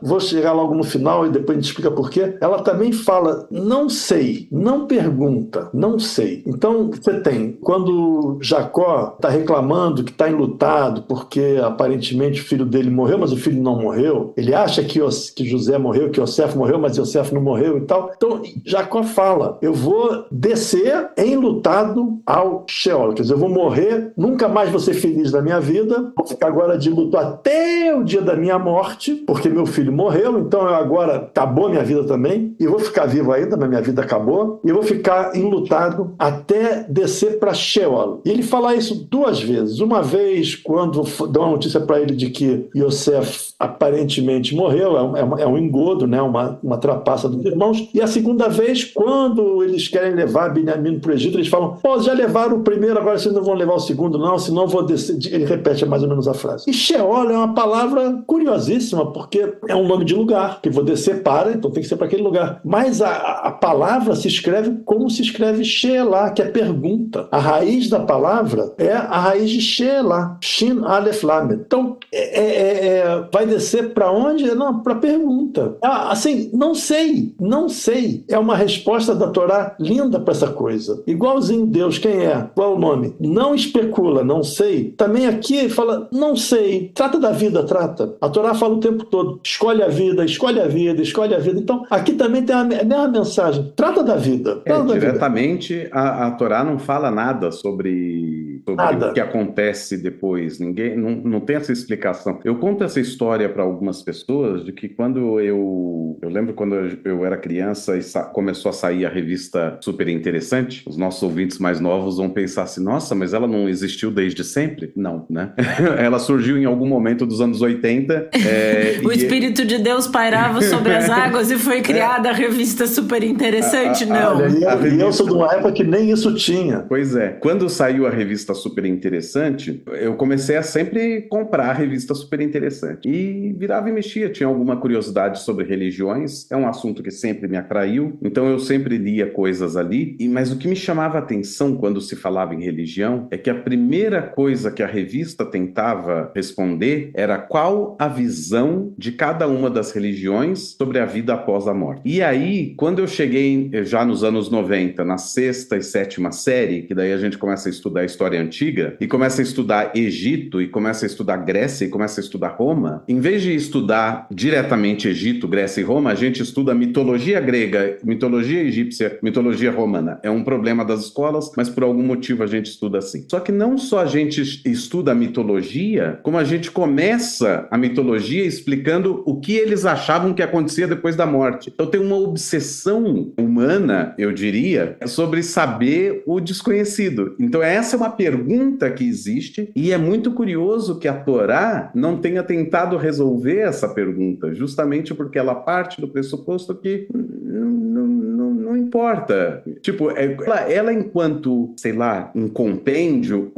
vou chegar logo no final e depois a gente explica por quê, porque ela também fala, não sei, não pergunta, não sei. Então, você tem, quando Jacó está reclamando que está enlutado porque aparentemente o filho dele morreu, mas o filho não morreu, ele acha que José morreu, que Yosef morreu, mas Yosef não morreu e tal. Então, Jacó fala, eu vou descer enlutado ao Sheol, quer dizer, eu vou morrer, nunca mais vou ser feliz na minha vida, vou ficar agora de luto até o dia da minha morte, porque meu filho morreu, então agora acabou a minha vida também, e eu vou ficar vivo ainda, mas minha vida acabou, e eu vou ficar enlutado até descer para Sheol. E ele fala isso 2 vezes. Uma vez, quando dão uma notícia para ele de que Yosef aparentemente morreu, é um engodo, né? uma trapaça dos irmãos, e a segunda vez, quando eles querem levar Benjamim para o Egito, eles falam, já levaram o primeiro, agora vocês não vão levar o segundo, não, senão eu vou descer. Ele repete mais ou menos a frase. E Sheol é uma palavra curiosíssima, porque é um nome de lugar, que vou descer para, então tem que ser para aquele lugar. Mas a palavra se escreve como se escreve Sheelá, que é pergunta. A raiz da palavra é a raiz de Sheelá, Shin Aleph Lamed. Então, vai descer para onde? Não, para pergunta. Assim, não sei. É uma resposta da Torá linda para essa coisa. Igualzinho Deus, quem é? Qual é o nome? Não especula, não sei. Também aqui fala, não sei. Trata da vida, trata. A Torá fala o tempo todo, escolhe a vida, escolhe a vida, escolhe a vida. Então, aqui também tem a mesma mensagem. Trata da vida. Diretamente, a Torá não fala nada sobre o que acontece depois. Ninguém não tem essa explicação. Eu conto essa história para algumas pessoas de que quando eu lembro quando eu era criança e começou a sair a revista Super Interessante, os nossos ouvintes mais novos vão pensar assim, nossa, mas ela não existiu desde sempre? Não, né? Ela surgiu em algum momento dos anos 80. O Espírito de Deus pairava sobre as águas e foi criada a revista Super Interessante? Não. Eu sou de uma época que nem isso tinha. Pois é. Quando saiu a revista Super Interessante, eu comecei a sempre comprar a revista Super Interessante. E virava e mexia. Tinha alguma curiosidade sobre religiões. É um assunto que sempre me atraiu. Então eu sempre lia coisas ali. Mas o que me chamava a atenção quando se falava em religião é que a primeira coisa que a revista tentava responder era qual a visão de cada uma das religiões sobre a vida após a morte. E aí, quando eu cheguei já nos anos 90, na 6ª e 7ª série, que daí a gente começa a estudar a história antiga, e começa a estudar Egito, e começa a estudar Grécia, e começa a estudar Roma, em vez de estudar diretamente Egito, Grécia e Roma, a gente estuda mitologia grega, mitologia egípcia, mitologia romana. É um problema das escolas, mas por algum motivo a gente estuda assim. Só que não só a gente estuda a mitologia, como a gente começa a mitologia explicando o que eles achavam que acontecia depois da morte. Então tem uma obsessão humana, eu diria, sobre saber o desconhecido. Então essa é uma pergunta que existe e é muito curioso que a Torá não tenha tentado resolver essa pergunta, justamente porque ela parte do pressuposto que não importa. Tipo, ela enquanto, sei lá, um compêndio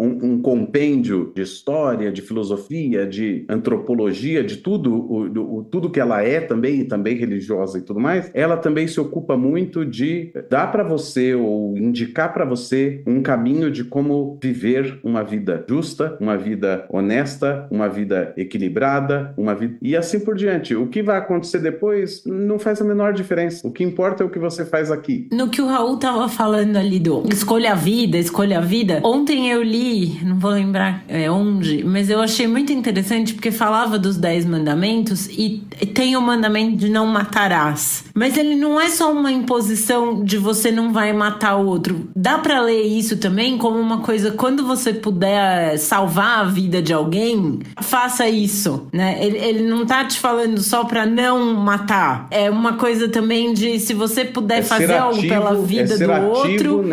de história, de filosofia, de antropologia, de tudo, tudo que ela é também, e também religiosa e tudo mais, ela também se ocupa muito de dar para você ou indicar para você um caminho de como viver uma vida justa, uma vida honesta, uma vida equilibrada, uma vida... E assim por diante. O que vai acontecer depois não faz a menor diferença. O que importa é o que você faz aqui. No que o Raul tava falando ali do escolha a vida, ontem eu li, não vou lembrar onde, mas eu achei muito interessante porque falava dos 10 mandamentos e tem o mandamento de não matarás. Mas ele não é só uma imposição de você não vai matar o outro. Dá pra ler isso também como uma coisa, quando você puder salvar a vida de alguém, faça isso, né? Ele não tá te falando só pra não matar. É uma coisa também de, se você puder fazer algo pela vida do outro...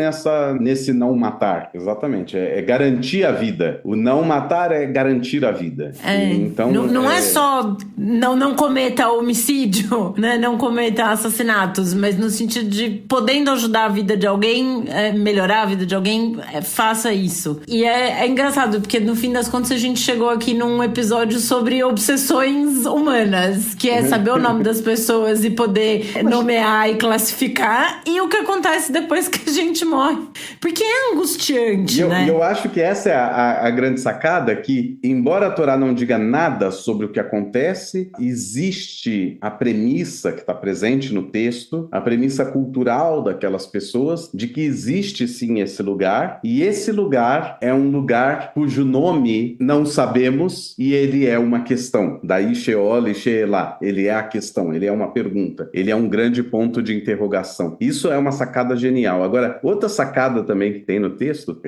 nesse não matar, exatamente. É garantir a vida. O não matar é garantir a vida. Então, não é só não cometa homicídio, né? Não cometa assassinatos, mas no sentido de podendo ajudar a vida de alguém, melhorar a vida de alguém, faça isso. E é engraçado, porque no fim das contas a gente chegou aqui num episódio sobre obsessões humanas, que é saber o nome das pessoas e poder nomear e classificar, e o que acontece depois que a gente morre. Porque é angustiante, né? E eu acho que essa é a grande sacada, que embora a Torá não diga nada sobre o que acontece, existe a premissa que está presente no texto, a premissa cultural daquelas pessoas, de que existe sim esse lugar, e esse lugar é um lugar cujo nome não sabemos, e ele é uma questão. Daí Sheol e Sheelá, ele é a questão, ele é uma pergunta, ele é um grande ponto de interrogação. Isso é uma sacada genial. Agora, outra sacada também que tem no texto,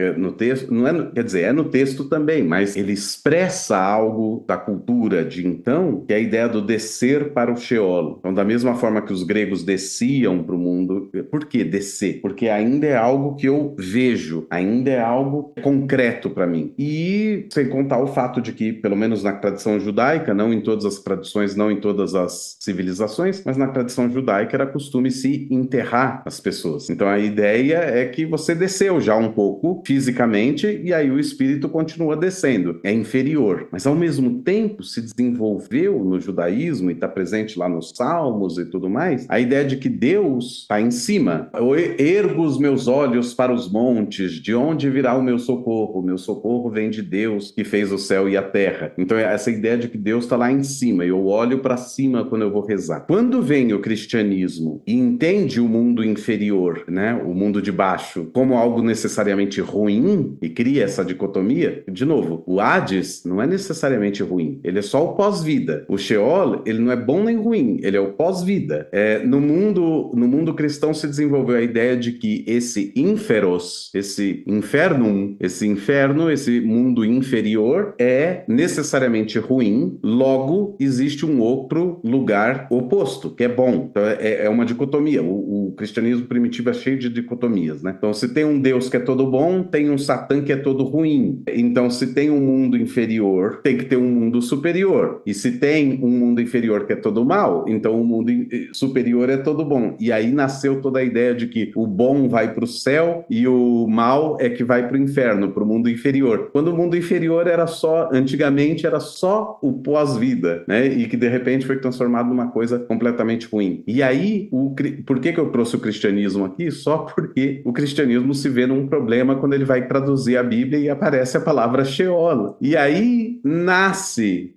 não é, quer dizer, é no texto também, mas ele expressa algo da cultura de então, que é a ideia do descer para o Sheol. Então, da mesma forma que os gregos desciam para o mundo, por que descer? Porque ainda é algo que eu vejo, ainda é algo concreto para mim. E sem contar o fato de que, pelo menos na tradição judaica, não em todas as tradições, não em todas as civilizações, mas na tradição judaica era costume se enterrar as pessoas. Então a ideia é que você desceu já um pouco fisicamente e aí o espírito continua descendo. É inferior. Mas ao mesmo tempo se desenvolveu no judaísmo e está presente lá nos Salmos e tudo mais, a ideia de que Deus está em cima. Eu ergo os meus olhos para os montes, de onde virá o meu socorro? O meu socorro vem de Deus que fez o céu e a terra. Então essa ideia de que Deus está lá em cima, eu olho para cima quando eu vou rezar. Quando vem o cristianismo e entende o mundo inferior, né, o mundo de baixo, como algo necessariamente ruim e cria essa dicotomia, de novo, o Hades não é necessariamente ruim, ele é só o pós-vida. O Sheol, ele não é bom nem ruim, ele é o pós-vida. No mundo cristão se desenvolveu a ideia de que esse inferos, esse infernum, esse inferno, esse mundo inferior é necessariamente ruim, logo existe um outro lugar oposto, que é bom. Então é uma dicotomia. O cristianismo primitivo é cheio de dicotomias, né? Então se tem um Deus que é todo bom, tem um Satã que é todo ruim. Então se tem um mundo inferior, tem que ter um mundo superior. E se tem um mundo inferior que é todo mal, então o mundo superior é todo bom. E aí nasceu toda a ideia de que o bom vai para o céu e o mal é que vai para o inferno, para o mundo inferior. Quando o mundo inferior antigamente era só o pós-vida, né? E que de repente foi transformado numa coisa completamente ruim. E aí, por que eu trouxe o cristianismo aqui? Só porque o cristianismo se vê num problema quando ele vai traduzir a Bíblia e aparece a palavra Sheol. E aí nasce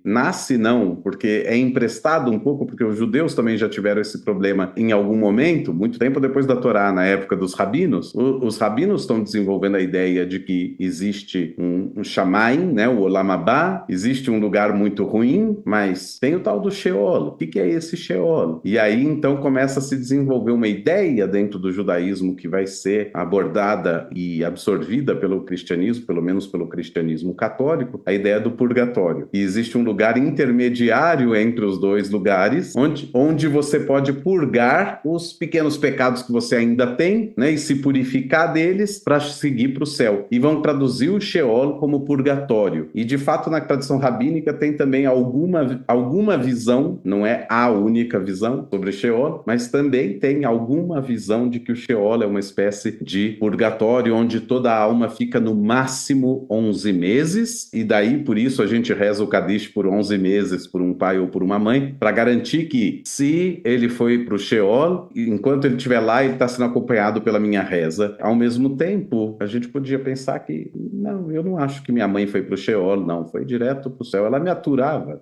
não, porque é emprestado um pouco, porque os judeus também já tiveram esse problema em algum momento, muito tempo depois da Torá, na época dos rabinos. Os rabinos estão desenvolvendo a ideia de que existe um Shamaim, né, o Olam Abá, existe um lugar muito ruim, mas tem o tal do Sheol. O que é esse Sheol? E aí, então, começa a se desenvolver uma ideia dentro do judaísmo que vai ser abordada e absorvida pelo cristianismo, pelo menos pelo cristianismo católico, a ideia do purgatório. E existe um lugar intermediário entre os dois lugares, onde você pode purgar os pequenos pecados que você ainda tem, né, e se purificar deles para seguir para o céu. E vão traduzir o Sheol como purgatório. E, de fato, na tradição rabínica tem também alguma visão, não é a única visão sobre Sheol, mas também tem alguma visão de que o Sheol é uma espécie de purgatório onde toda a alma fica no máximo 11 meses, e daí, por isso, a gente reza o Kadish por 11 meses por um pai ou por uma mãe, para garantir que, se ele foi para o Sheol, enquanto ele estiver lá, ele está sendo acompanhado pela minha reza. Ao mesmo tempo, a gente podia pensar que, não, eu não acho que minha mãe foi para o Sheol, não, foi direto para o céu, ela me aturava.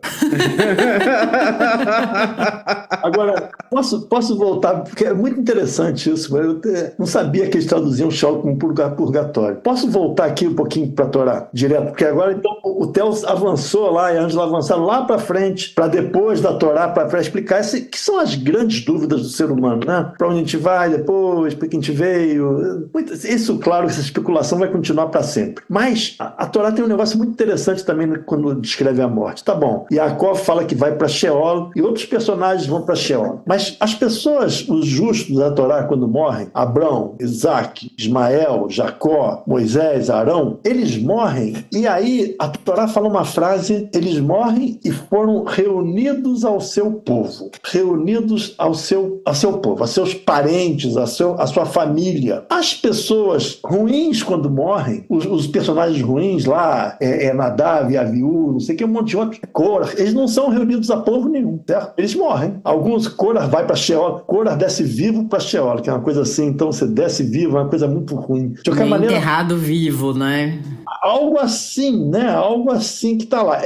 Agora, posso voltar, porque é muito interessante isso, mas eu não sabia que eles traduziam Sheol como purgatório. Posso voltar aqui um pouquinho para a Torá, direto? Porque agora, então, o Theo avançou lá, e a Ângela avançaram lá para frente, para depois da Torá, para explicar que são as grandes dúvidas do ser humano, né? Para onde a gente vai depois, para que a gente veio. Isso, claro, essa especulação vai continuar para sempre. Mas a Torá tem um negócio muito interessante também quando descreve a morte. Tá bom, Yaakov fala que vai para Sheol e outros personagens vão para Sheol. Mas as pessoas, os justos da Torá, quando morrem, Abrão, Isaac, Ismael, Jacó, Moisés, Arão, eles morrem e aí a Torá fala uma frase: eles morrem e foram reunidos ao seu povo. Reunidos ao seu povo, a seus parentes, a sua família. As pessoas ruins, quando morrem, os personagens ruins lá, Nadav, Aviú, não sei o que, um monte de outros, Korah, eles não são reunidos a povo nenhum, certo? Eles morrem. Alguns, Korah vai para Sheol. Korah desce vivo para Sheol, que é uma coisa assim. Então você desce vivo, é uma coisa muito ruim. De qualquer maneira, enterrado vivo, né? Algo assim, né? Algo assim que tá lá.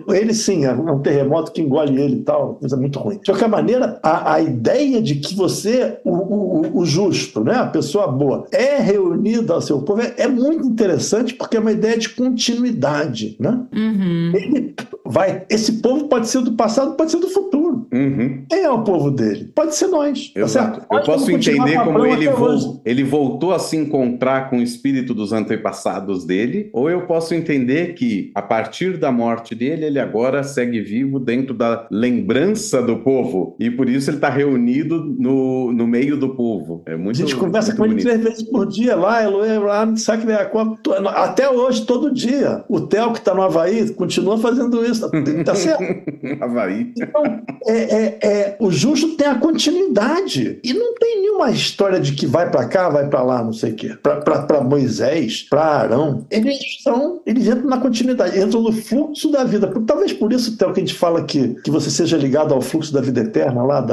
Ele sim, é um terremoto que engole ele e tal, coisa muito ruim. De qualquer maneira, a ideia de que você, o justo, né? A pessoa boa, é reunida ao seu povo é muito interessante, porque é uma ideia de continuidade, né? Uhum. Esse povo pode ser do passado, pode ser do futuro. Uhum. Quem é o povo dele? Pode ser nós. Exato. Tá, eu posso entender como ele voltou a se encontrar com o espírito dos antepassados dele, ou eu posso entender que, a partir da morte dele, ele agora segue vivo dentro da lembrança do povo, e por isso ele está reunido no meio do povo. É muito, a gente conversa com ele 3 vezes por dia lá, até hoje, todo dia. O Theo, que está no Havaí, continua fazendo isso. Tá certo? Havaí. Então, o justo tem a continuidade. E não tem nenhuma história de que vai para cá, vai para lá, não sei o quê. Para Moisés, para Arão. Eles entram na continuidade, entram no fluxo da vida. Talvez por isso, Theo, que a gente fala que você seja ligado ao fluxo da vida eterna lá,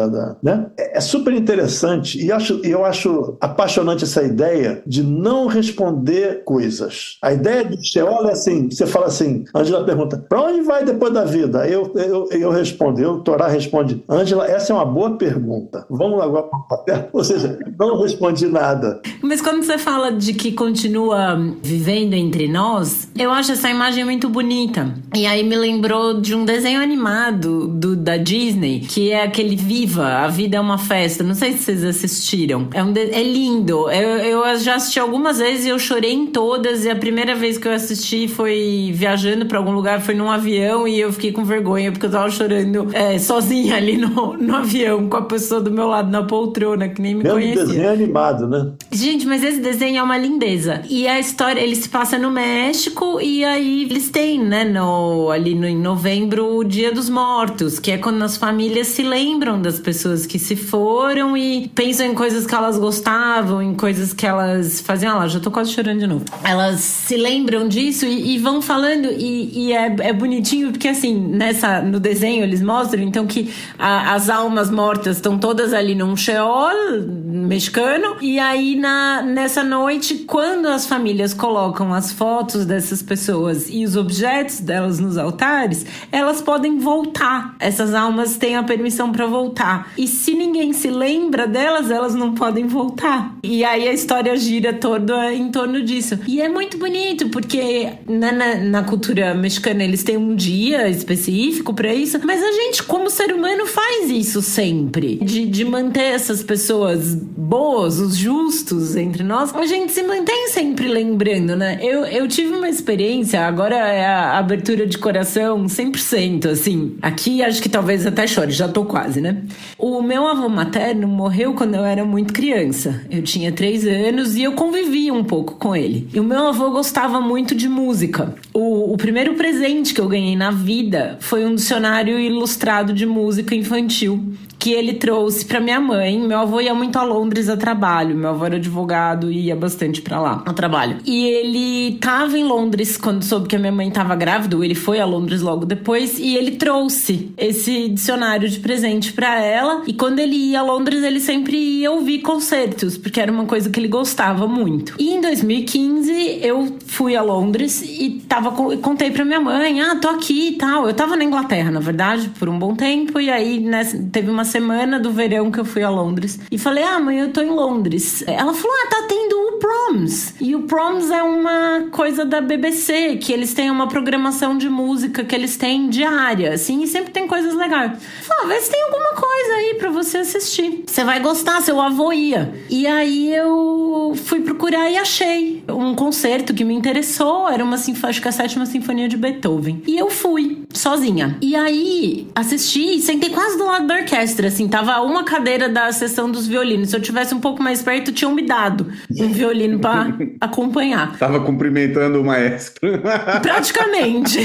né? É super interessante. E eu acho apaixonante essa ideia de não responder coisas. A ideia de Sheol é assim, você fala assim, Ângela pergunta, para onde vai depois da vida? Aí eu respondo, Torá responde, Ângela, essa é uma boa pergunta. Vamos agora para perto. Ou seja, não respondi nada. Mas quando você fala de que continua vivendo entre nós, eu acho essa imagem muito bonita. E aí me lembrou de um desenho animado da Disney, que é aquele Viva, a vida é uma festa. Não sei se vocês assistiram. É lindo. Eu já assisti algumas vezes e eu chorei em todas. E a primeira vez que eu assisti foi viajando pra algum lugar, foi num avião, e eu fiquei com vergonha porque eu tava chorando sozinha ali no avião, com a pessoa do meu lado na poltrona, que nem me conhecia. Desenho animado, né? Gente, mas esse desenho é uma lindeza. E a história, ele se passa no México, e aí eles têm, né, em novembro, o Dia dos Mortos, que é quando as famílias se lembram das pessoas que se foram e pensam em coisas que elas gostavam, em coisas que elas faziam. Já tô quase chorando de novo. Elas se lembram disso e vão falando, e é bonitinho, porque assim, no desenho eles mostram, então, que as almas mortas estão todas ali num Sheol mexicano, e aí nessa noite, quando as famílias colocam as fotos dessas pessoas e os objetos delas nos altares, elas podem voltar. Essas almas têm a permissão para voltar. E se ninguém se lembra delas, elas não podem voltar. E aí a história gira toda em torno disso. E é muito bonito, porque na cultura mexicana eles têm um dia específico para isso, mas a gente, como ser humano, faz isso sempre. De manter essas pessoas boas, os justos entre nós, a gente se mantém sempre lembrando, né? Eu tive uma experiência, agora é a abertura de coração 100%, assim. Aqui acho que talvez até chore, já tô quase, né? O meu avô materno morreu quando eu era muito criança. Eu tinha 3 anos e eu convivia um pouco com ele. E o meu avô gostava muito de música. O primeiro presente que eu ganhei na vida foi um dicionário ilustrado de música infantil que ele trouxe pra minha mãe. Meu avô ia muito a Londres a trabalho. Meu avô era advogado e ia bastante pra lá a trabalho. E ele tava em Londres quando soube que a minha mãe tava grávida. Ele foi a Londres logo depois e ele trouxe esse dicionário de presente pra ela. E quando ele ia a Londres, ele sempre ia ouvir concertos, porque era uma coisa que ele gostava muito. E em 2015, eu fui a Londres e contei pra minha mãe, tô aqui e tal. Eu tava na Inglaterra, na verdade, por um bom tempo. E aí, teve uma semana do verão que eu fui a Londres. E falei, mãe, eu tô em Londres. Ela falou, tá tendo o Proms. E o Proms é uma coisa da BBC, que eles têm uma programação de música que eles têm diária, assim, e sempre tem coisas legais. Falei, vê se tem alguma coisa aí pra você assistir. Você vai gostar, seu avô ia. E aí eu fui procurar e achei um concerto que me interessou. Era acho que a 7ª Sinfonia de Beethoven. E eu fui, sozinha. E aí, assisti e sentei quase do lado da orquestra, assim, tava uma cadeira da seção dos violinos. Se eu tivesse um pouco mais perto, tinham me dado um violino violino pra acompanhar. Tava cumprimentando o maestro. Praticamente.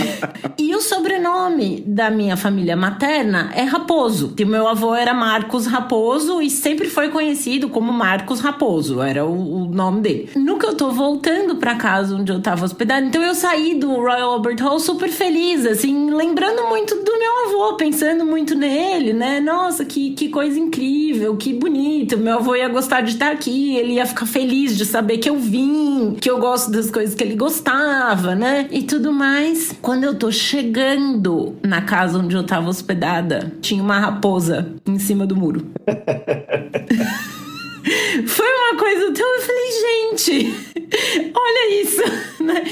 E o sobrenome da minha família materna é Raposo. E o meu avô era Marcos Raposo e sempre foi conhecido como Marcos Raposo. Era o nome dele. No que eu tô voltando pra casa onde eu tava hospedada, então eu saí do Royal Albert Hall super feliz, assim, lembrando muito do meu avô, pensando muito nele, né? Nossa, que coisa incrível, que bonito. Meu avô ia gostar de estar aqui, ele ia ficar feliz de saber que eu vim, que eu gosto das coisas que ele gostava, né? E tudo mais. Quando eu tô chegando na casa onde eu tava hospedada, tinha uma raposa em cima do muro. Foi uma coisa tão... Eu falei, gente, olha isso, né?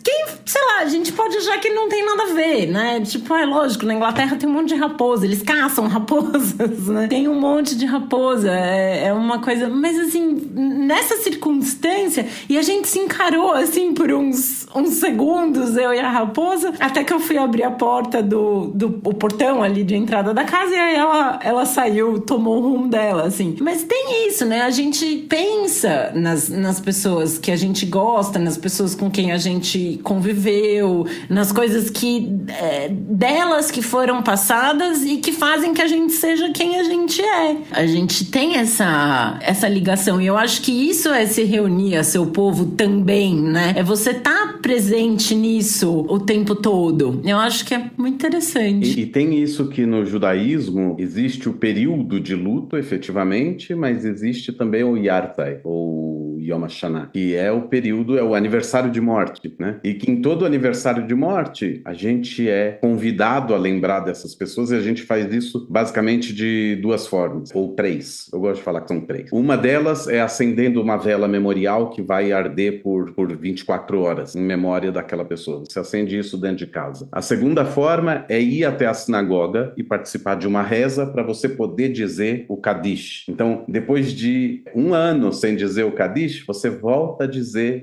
Quem, sei lá, a gente pode achar que não tem nada a ver, né? Tipo, é lógico, na Inglaterra tem um monte de raposa, eles caçam raposas, né? Tem um monte de raposa, é uma coisa... Mas, assim, nessa circunstância, e a gente se encarou, assim, por uns segundos, eu e a raposa, até que eu fui abrir a porta o portão ali de entrada da casa, e aí ela saiu, tomou o rumo dela, assim. Mas tem isso, né? A gente pensa nas pessoas que a gente gosta, nas pessoas com quem a gente conviveu, nas coisas delas que foram passadas e que fazem que a gente seja quem a gente é. A gente tem essa ligação, e eu acho que isso é se reunir a seu povo também, né? É você estar presente nisso o tempo todo. Eu acho que é muito interessante. E tem isso que no judaísmo existe o período de luto, efetivamente, mas existe também o Yartai, ou Yom HaShanah, que é o aniversário de morte, né? E que em todo aniversário de morte, a gente é convidado a lembrar dessas pessoas, e a gente faz isso basicamente de duas formas, ou três. Eu gosto de falar que são três. Uma delas é acendendo uma vela memorial que vai arder por 24 horas, em memória daquela pessoa. Você acende isso dentro de casa. A segunda forma é ir até a sinagoga e participar de uma reza para você poder dizer o Kadish. Então, depois de um ano sem dizer o Kadish, você volta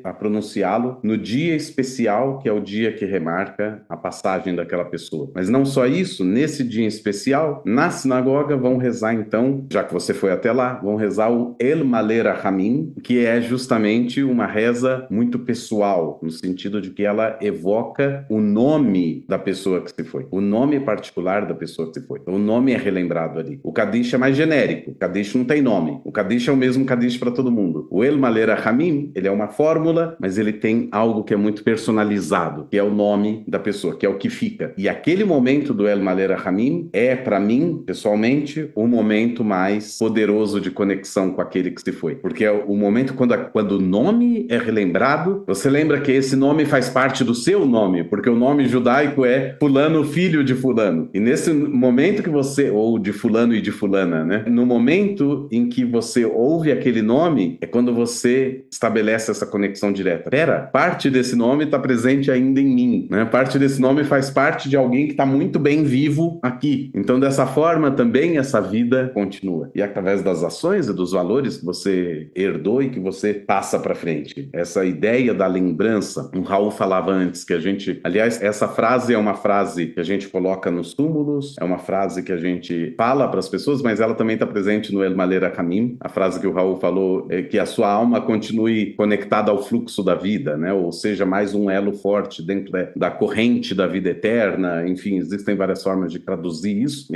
a pronunciá-lo no dia especial, que é o dia que remarca a passagem daquela pessoa. Mas não só isso, nesse dia especial, na sinagoga vão rezar então, já que você foi até lá, vão rezar o El Maleh Rahamim, que é justamente uma reza muito pessoal, no sentido de que ela evoca o nome da pessoa que se foi, o nome particular da pessoa que se foi. Então, o nome é relembrado ali. O Kadish é mais genérico, o Kadish não tem nome. O Kadish é o mesmo Kadish para todo mundo. O El Maleh Rahamim, ele é uma fórmula, mas ele tem algo que é muito personalizado, que é o nome da pessoa, que é o que fica. E aquele momento do El Maleh Rahamim é, para mim, pessoalmente, o momento mais poderoso de conexão com aquele que se foi. Porque é o momento quando o nome é relembrado, você lembra que esse nome faz parte do seu nome, porque o nome judaico é fulano, filho de fulano. E nesse momento que você, ou de fulano e de fulana, né? No momento em que você ouve aquele nome, é quando você estabelece essa conexão direta. Pera, parte desse nome está presente ainda em mim, né? Parte desse nome faz parte de alguém que está muito bem vivo aqui. Então, dessa forma, também essa vida continua. E através das ações e dos valores que você herdou e que você passa para frente. Essa ideia da lembrança, o Raul falava antes que a gente... Aliás, essa frase é uma frase que a gente coloca nos túmulos, é uma frase que a gente fala para as pessoas, mas ela também está presente no El Maleh Rahamim. A frase que o Raul falou é que a sua alma continue conectada ao fluxo da vida, né? Ou seja, mais um elo forte dentro da corrente da vida eterna. Enfim, existem várias formas de traduzir isso.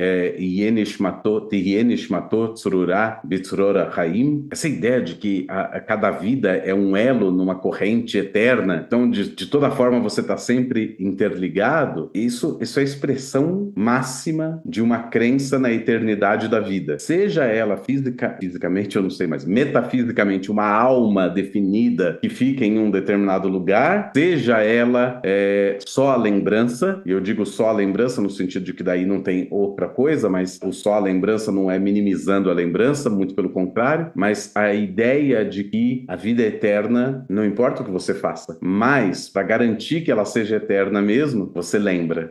Essa ideia de que cada vida é um elo numa corrente eterna. Então, de toda forma, você está sempre interligado. Isso é a expressão máxima de uma crença na eternidade da vida. Seja ela fisicamente, eu não sei, mas metafisicamente, uma alma definida que fica em um determinado lugar, seja ela só a lembrança, e eu digo só a lembrança no sentido de que daí não tem outra coisa, mas o só a lembrança não é minimizando a lembrança, muito pelo contrário, mas a ideia de que a vida é eterna, não importa o que você faça, mas para garantir que ela seja eterna mesmo, você lembra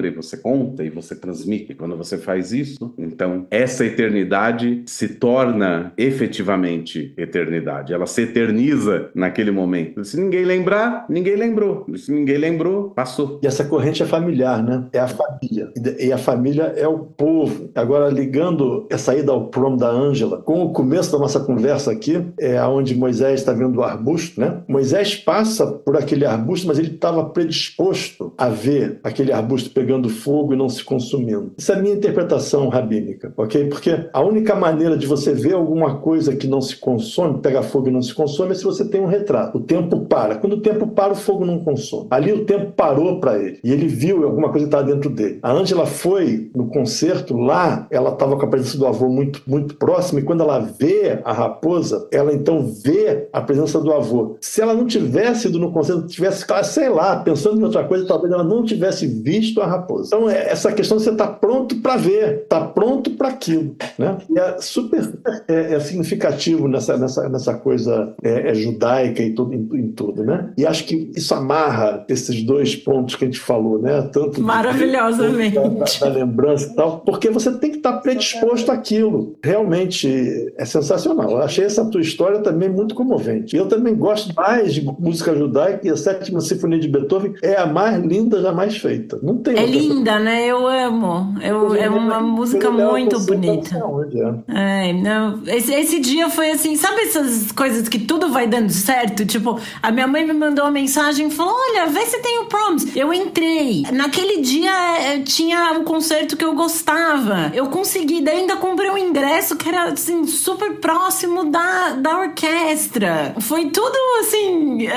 e você conta e você transmite. Quando você faz isso, então essa eternidade se torna efetivamente eternidade. eternidade, ela se eterniza naquele momento. Se ninguém lembrar, ninguém lembrou. Se ninguém lembrou, passou. E essa corrente é familiar, né? É a família. E a família é o povo. Agora, ligando essa ida ao prom da Ângela com o começo da nossa conversa aqui, é onde Moisés está vendo o arbusto, né? Moisés passa por aquele arbusto, mas ele estava predisposto a ver aquele arbusto pegando fogo e não se consumindo. Essa é a minha interpretação rabínica, ok? Porque a única maneira de você ver alguma coisa que não se consome, pega fogo e não se consome, é se você tem um retrato. O tempo para. Quando o tempo para, o fogo não consome. Ali o tempo parou para ele. E ele viu alguma coisa que estava dentro dele. A Ângela foi no concerto, lá ela estava com a presença do avô muito, muito próxima, e quando ela vê a raposa, ela então vê a presença do avô. Se ela não tivesse ido no concerto, tivesse, sei lá, pensando em outra coisa, talvez ela não tivesse visto a raposa. Então, essa questão de você estar pronto para ver, estar pronto para aquilo, né? E é super significativo nessa coisa judaica e tudo, em tudo, né? E acho que isso amarra esses dois pontos que a gente falou, né? Tanto maravilhosamente da lembrança e tal, porque você tem que estar predisposto àquilo. Realmente é sensacional. Eu achei essa tua história também muito comovente. Eu também gosto mais de música judaica, e a Sétima Sinfonia de Beethoven é a mais linda jamais feita. Não tem outra. Linda, né? Eu amo. É uma música muito bonita. Não. Esse dia foi assim, sabe essas coisas que tudo vai dando certo? Tipo, a minha mãe me mandou uma mensagem e falou: olha, vê se tem o Proms. Eu entrei. Naquele dia tinha um concerto que eu gostava. Eu consegui, daí ainda comprei um ingresso que era assim, super próximo da orquestra. Foi tudo assim,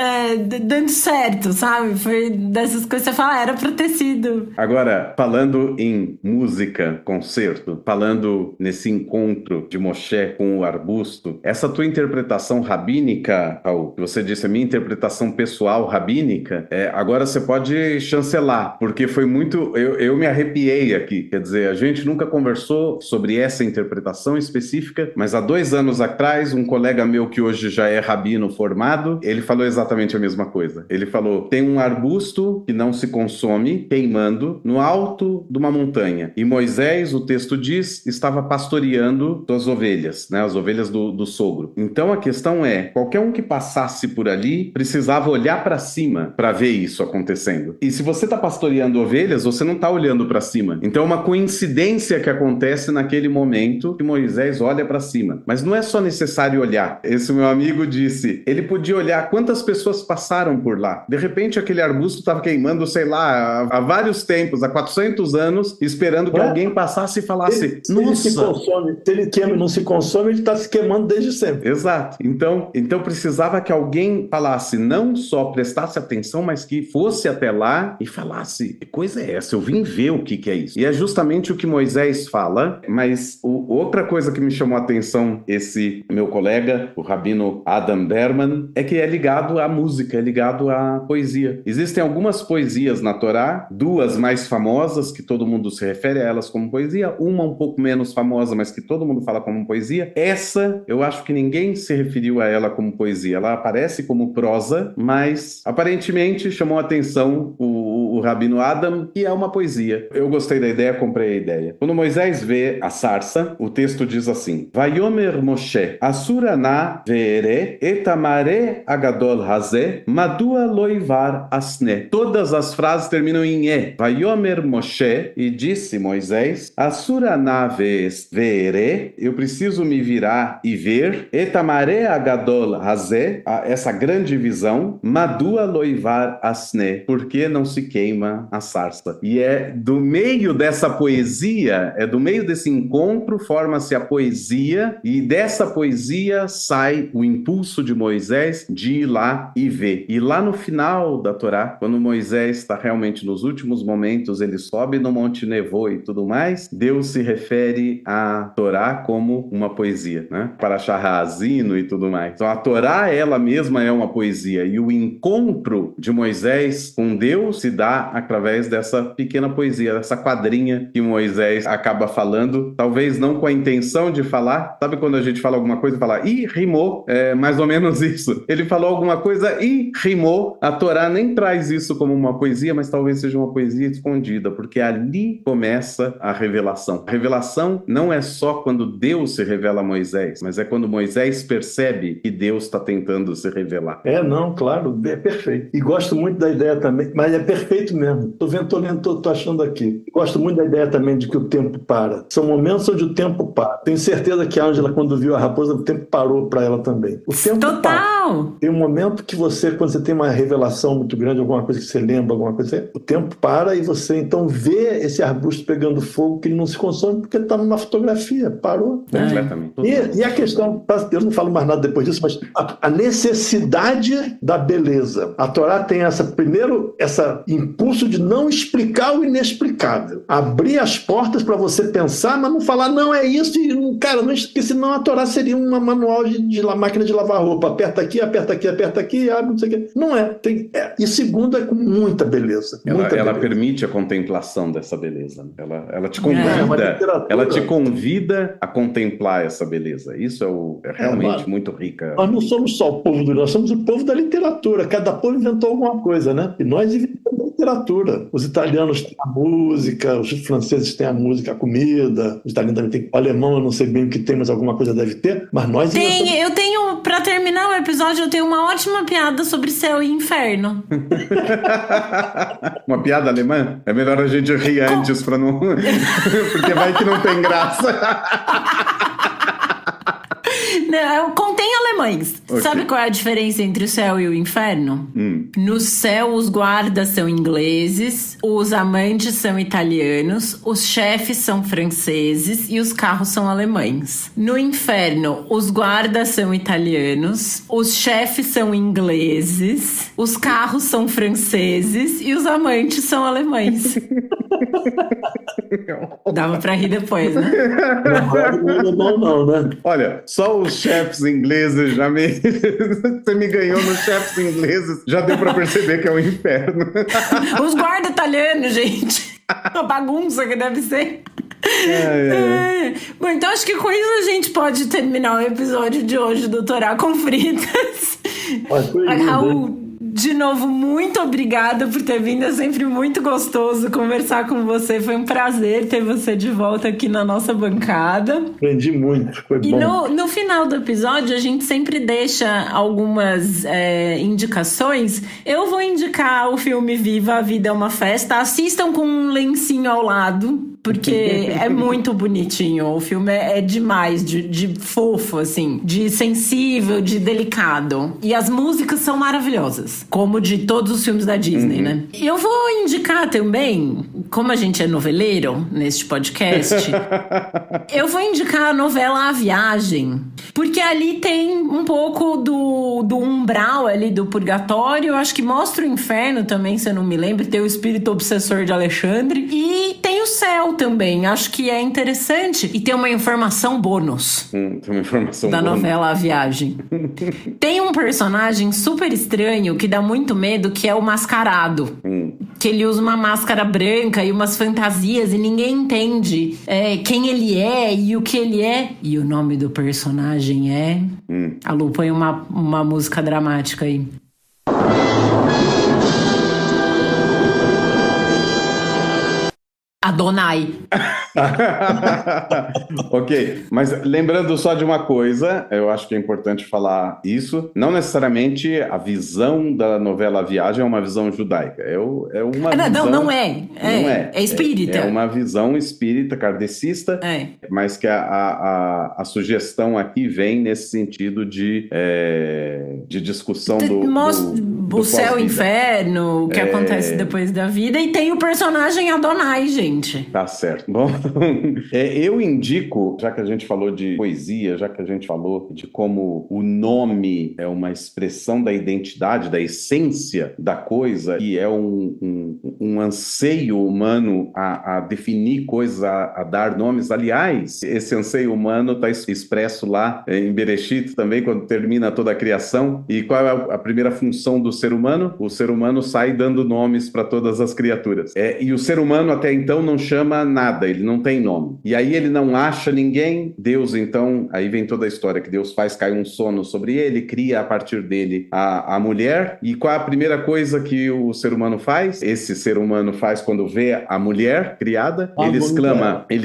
dando certo, sabe? Foi dessas coisas que você fala, era pra ter sido. Agora, falando em música, concerto, falando nesse encontro de Moshe com o arbusto, essa tua interpretação rabínica, Raul, que você disse, a minha interpretação pessoal rabínica, agora você pode chancelar, porque foi muito... Eu me arrepiei aqui, quer dizer, a gente nunca conversou sobre essa interpretação específica, mas há 2 anos atrás, um colega meu que hoje já é rabino formado, ele falou exatamente a mesma coisa. Ele falou, tem um arbusto que não se consome, queimando, no alto de uma montanha. E Moisés, o texto diz, estava pastoreando suas ovelhas, né, as ovelhas do sogro. Então a questão é, qualquer um que passasse por ali precisava olhar para cima para ver isso acontecendo. E se você está pastoreando ovelhas, você não está olhando para cima. Então é uma coincidência que acontece naquele momento que Moisés olha para cima. Mas não é só necessário olhar. Esse meu amigo disse, ele podia olhar quantas pessoas passaram por lá. De repente aquele arbusto estava queimando, sei lá, há vários tempos, há 400 anos, esperando que alguém passasse e falasse, nossa... Se ele queima e não se consome, ele está se queimando desde sempre. Exato. Então precisava que alguém falasse, não só prestasse atenção, mas que fosse até lá e falasse, que coisa é essa? Eu vim ver o que é isso. E é justamente o que Moisés fala, mas outra coisa que me chamou a atenção, esse meu colega, o rabino Adam Berman, é que é ligado à música, é ligado à poesia. Existem algumas poesias na Torá, 2 mais famosas, que todo mundo se refere a elas como poesia, uma um pouco menos famosa, mas que todo mundo fala como poesia. Essa, eu acho que ninguém se referiu a ela como poesia. Ela aparece como prosa, mas aparentemente chamou a atenção o rabino Adam, que é uma poesia. Eu gostei da ideia, comprei a ideia. Quando Moisés vê a sarça, o texto diz assim, Vayomer Moshe, Asurana ve'ere etamare agadol hazeh, madua loivar asne. Todas as frases terminam em e. Vayomer Moshe, e disse Moisés, Asurana ve'ere, eu preciso me virar e ver, etamare agadol hazeh, essa grande visão, madua loivar asne, porque não se queima a sarça. E é do meio dessa poesia, do meio desse encontro, forma-se a poesia, e dessa poesia sai o impulso de Moisés de ir lá e ver. E lá no final da Torá, quando Moisés está realmente nos últimos momentos, ele sobe no Monte Nevô e tudo mais, Deus se refere à Torá como uma poesia, né? Para Charrazino e tudo mais. Então a Torá, ela mesma é uma poesia, e o encontro de Moisés com Deus se dá revelar através dessa pequena poesia, dessa quadrinha que Moisés acaba falando, talvez não com a intenção de falar. Sabe quando a gente fala alguma coisa e fala, ih, rimou? É mais ou menos isso. Ele falou alguma coisa e rimou. A Torá nem traz isso como uma poesia, mas talvez seja uma poesia escondida, porque ali começa a revelação. A revelação não é só quando Deus se revela a Moisés, mas é quando Moisés percebe que Deus está tentando se revelar. Não, claro, é perfeito. E gosto muito da ideia também, mas é perfeito mesmo. Tô achando aqui. Gosto muito da ideia também de que o tempo para. São momentos onde o tempo para. Tenho certeza que a Ângela, quando viu a raposa, o tempo parou para ela também. O tempo Total! Para. Tem um momento que você, quando você tem uma revelação muito grande, alguma coisa que você lembra, alguma coisa, o tempo para e você então vê esse arbusto pegando fogo, que ele não se consome porque está numa fotografia. Parou. Completamente. E a questão, eu não falo mais nada depois disso, mas a necessidade da beleza. A Torá tem esse impulso de não explicar o inexplicável. Abrir as portas para você pensar, mas não falar, não, é isso, e, cara, não, porque senão a Torá seria um manual de máquina de lavar roupa. Aperta aqui, abre, não sei o quê. Não é. E segundo, é com muita beleza. Ela permite a contemplação dessa beleza. Ela te convida, ela te convida a contemplar essa beleza. Isso é realmente muito rica. Nós não somos só o povo do livro, nós somos o povo da literatura. Cada povo inventou alguma coisa, né? E nós inventamos a literatura. Os italianos têm a música, os franceses têm a música, a comida, os italianos também têm. O alemão, eu não sei bem o que tem, mas alguma coisa deve ter. Mas nós Eu tenho, pra terminar o episódio, eu tenho uma ótima piada sobre céu e inferno. Uma piada alemã? É melhor a gente rir antes pra não... Porque vai que não tem graça. Não, contém alemães. Okay. Sabe qual é a diferença entre o céu e o inferno? No céu, os guardas são ingleses, os amantes são italianos, os chefes são franceses e os carros são alemães. No inferno, os guardas são italianos, os chefes são ingleses, os carros são franceses e os amantes são alemães. Dava pra rir depois, né? Não, né? Olha, só os chefes ingleses já me... Você me ganhou nos chefes ingleses, já deu pra perceber que é um inferno. Os guardas italianos, gente. Uma bagunça que deve ser. Bom, então acho que com isso a gente pode terminar o episódio de hoje do Torá com Fritas. Raul, de novo, muito obrigada por ter vindo. É sempre muito gostoso conversar com você. Foi um prazer ter você de volta aqui na nossa bancada. Aprendi muito, foi bom. E no final do episódio, a gente sempre deixa algumas indicações. Eu vou indicar o filme Viva, a Vida é uma Festa. Assistam com um lencinho ao lado, porque é muito bonitinho. O filme é demais, de fofo, assim, de sensível, de delicado. E as músicas são maravilhosas, como de todos os filmes da Disney, né? E eu vou indicar também, como a gente é noveleiro neste podcast, eu vou indicar a novela A Viagem, porque ali tem um pouco do umbral ali, do purgatório. Eu acho que mostra o inferno também, se eu não me lembro. Tem o espírito obsessor de Alexandre. E tem o céu também. Acho que é interessante. E tem uma informação bônus. Tem uma informação da bônus. Novela A Viagem. Tem um personagem super estranho que dá muito medo, que é o Mascarado. Que ele usa uma máscara branca e umas fantasias e ninguém entende quem ele é e o que ele é. E o nome do personagem é... A Lu, põe uma música dramática aí. Adonai. Ok, mas lembrando só de uma coisa, eu acho que é importante falar isso. Não necessariamente a visão da novela A Viagem é uma visão judaica. É uma visão... Não é. É espírita. É uma visão espírita, kardecista, mas que a sugestão aqui vem nesse sentido de discussão do céu e inferno, o que acontece depois da vida. E tem o personagem Adonai, gente. Exatamente. Tá certo. Bom, eu indico, já que a gente falou de poesia, já que a gente falou de como o nome é uma expressão da identidade, da essência da coisa, e é um anseio humano a definir coisas, a dar nomes. Aliás, esse anseio humano está expresso lá em Bereshit também, quando termina toda a criação. E qual é a primeira função do ser humano? O ser humano sai dando nomes para todas as criaturas. E o ser humano até então não chama nada, ele não tem nome. E aí ele não acha ninguém. Deus, então, aí vem toda a história que Deus faz cair um sono sobre ele, cria a partir dele a mulher. E qual é a primeira coisa que o ser humano faz? Esse ser humano faz quando vê a mulher criada, ele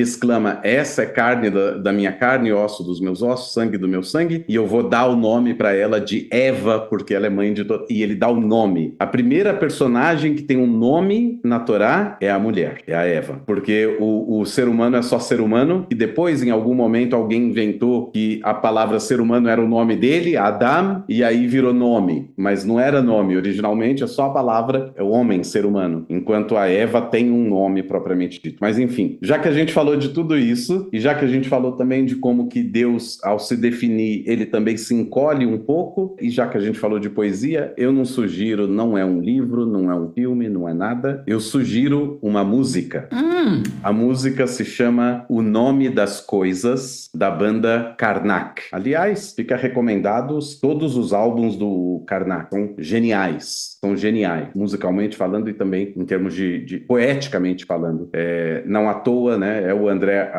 exclama, essa é carne da minha carne, osso dos meus ossos, sangue do meu sangue, e eu vou dar o nome para ela de Eva, porque ela é mãe de todo. E ele dá o nome. A primeira personagem que tem um nome na Torá é a mulher, é a Eva, porque o ser humano é só ser humano, e depois, em algum momento, alguém inventou que a palavra ser humano era o nome dele, Adam, e aí virou nome, mas não era nome, originalmente é só a palavra, é o homem, ser humano, enquanto a Eva tem um nome propriamente dito. Mas enfim, já que a gente falou de tudo isso, e já que a gente falou também de como que Deus, ao se definir, ele também se encolhe um pouco, e já que a gente falou de poesia, eu não sugiro, não é um livro, não é um filme, não é nada, eu sugiro uma música. A música se chama O Nome das Coisas, da banda Karnak. Aliás, fica recomendados todos os álbuns do Karnak, são geniais, musicalmente falando e também em termos de poeticamente falando. Não à toa, né? É o André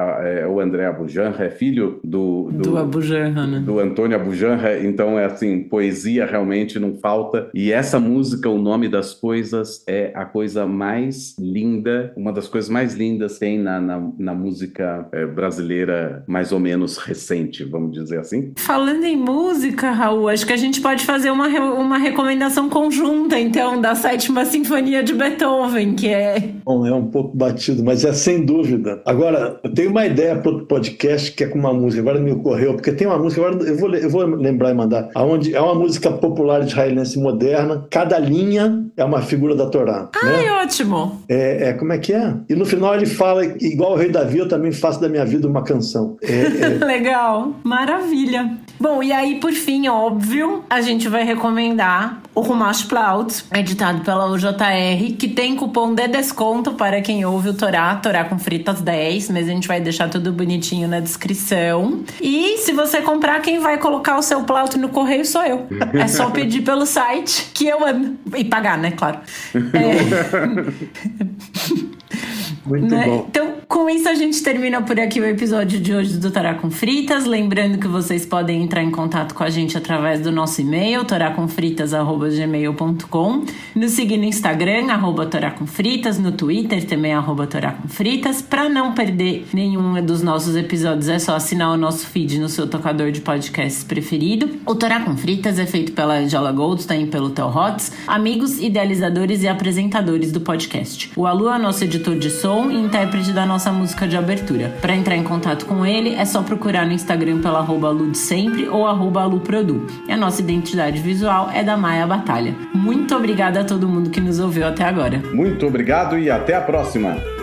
Abujanra, é filho do Abujanra, né? Do Antônio Abujanra, então é assim, poesia realmente não falta. E essa música, O Nome das Coisas, é a coisa mais linda, uma das coisas mais lindas que tem na música brasileira mais ou menos recente, vamos dizer assim. Falando em música, Raul, acho que a gente pode fazer uma recomendação conjunta, então, da 7ª Sinfonia de Beethoven, que é... Bom, é um pouco batido, mas é sem dúvida. Agora, eu tenho uma ideia para outro podcast que é com uma música, agora me ocorreu, porque tem uma música, agora eu vou lembrar e mandar, onde é uma música popular israelense moderna, cada linha é uma figura da Torá. Ai, né? Ótimo! Como é que é? E no final ele fala, igual o Rei Davi, eu também faço da minha vida uma canção. Legal, maravilha. Bom, e aí, por fim, óbvio, a gente vai recomendar o Rumash Plaut, editado pela UJR, que tem cupom de desconto para quem ouve o Torá com fritas 10, mas a gente vai deixar tudo bonitinho na descrição. E se você comprar, quem vai colocar o seu Plaut no correio sou eu. É só pedir pelo site, que eu amo. E pagar, né? Claro. Muito bom. Então, com isso a gente termina por aqui o episódio de hoje do Torá com Fritas. Lembrando que vocês podem entrar em contato com a gente através do nosso e-mail, toracomfritas@gmail.com, nos seguir no Instagram, @toracomfritas, no Twitter também, @toracomfritas. Para não perder nenhum dos nossos episódios, é só assinar o nosso feed no seu tocador de podcasts preferido. O Torá com Fritas é feito pela Angela Goldstein e pelo Theo Hotz, amigos, idealizadores e apresentadores do podcast. O Alu é nosso editor de som e intérprete da nossa música de abertura. Para entrar em contato com ele, é só procurar no Instagram pela @aludesempre ou @aluprodu. E a nossa identidade visual é da Maia Batalha. Muito obrigada a todo mundo que nos ouviu até agora. Muito obrigado e até a próxima!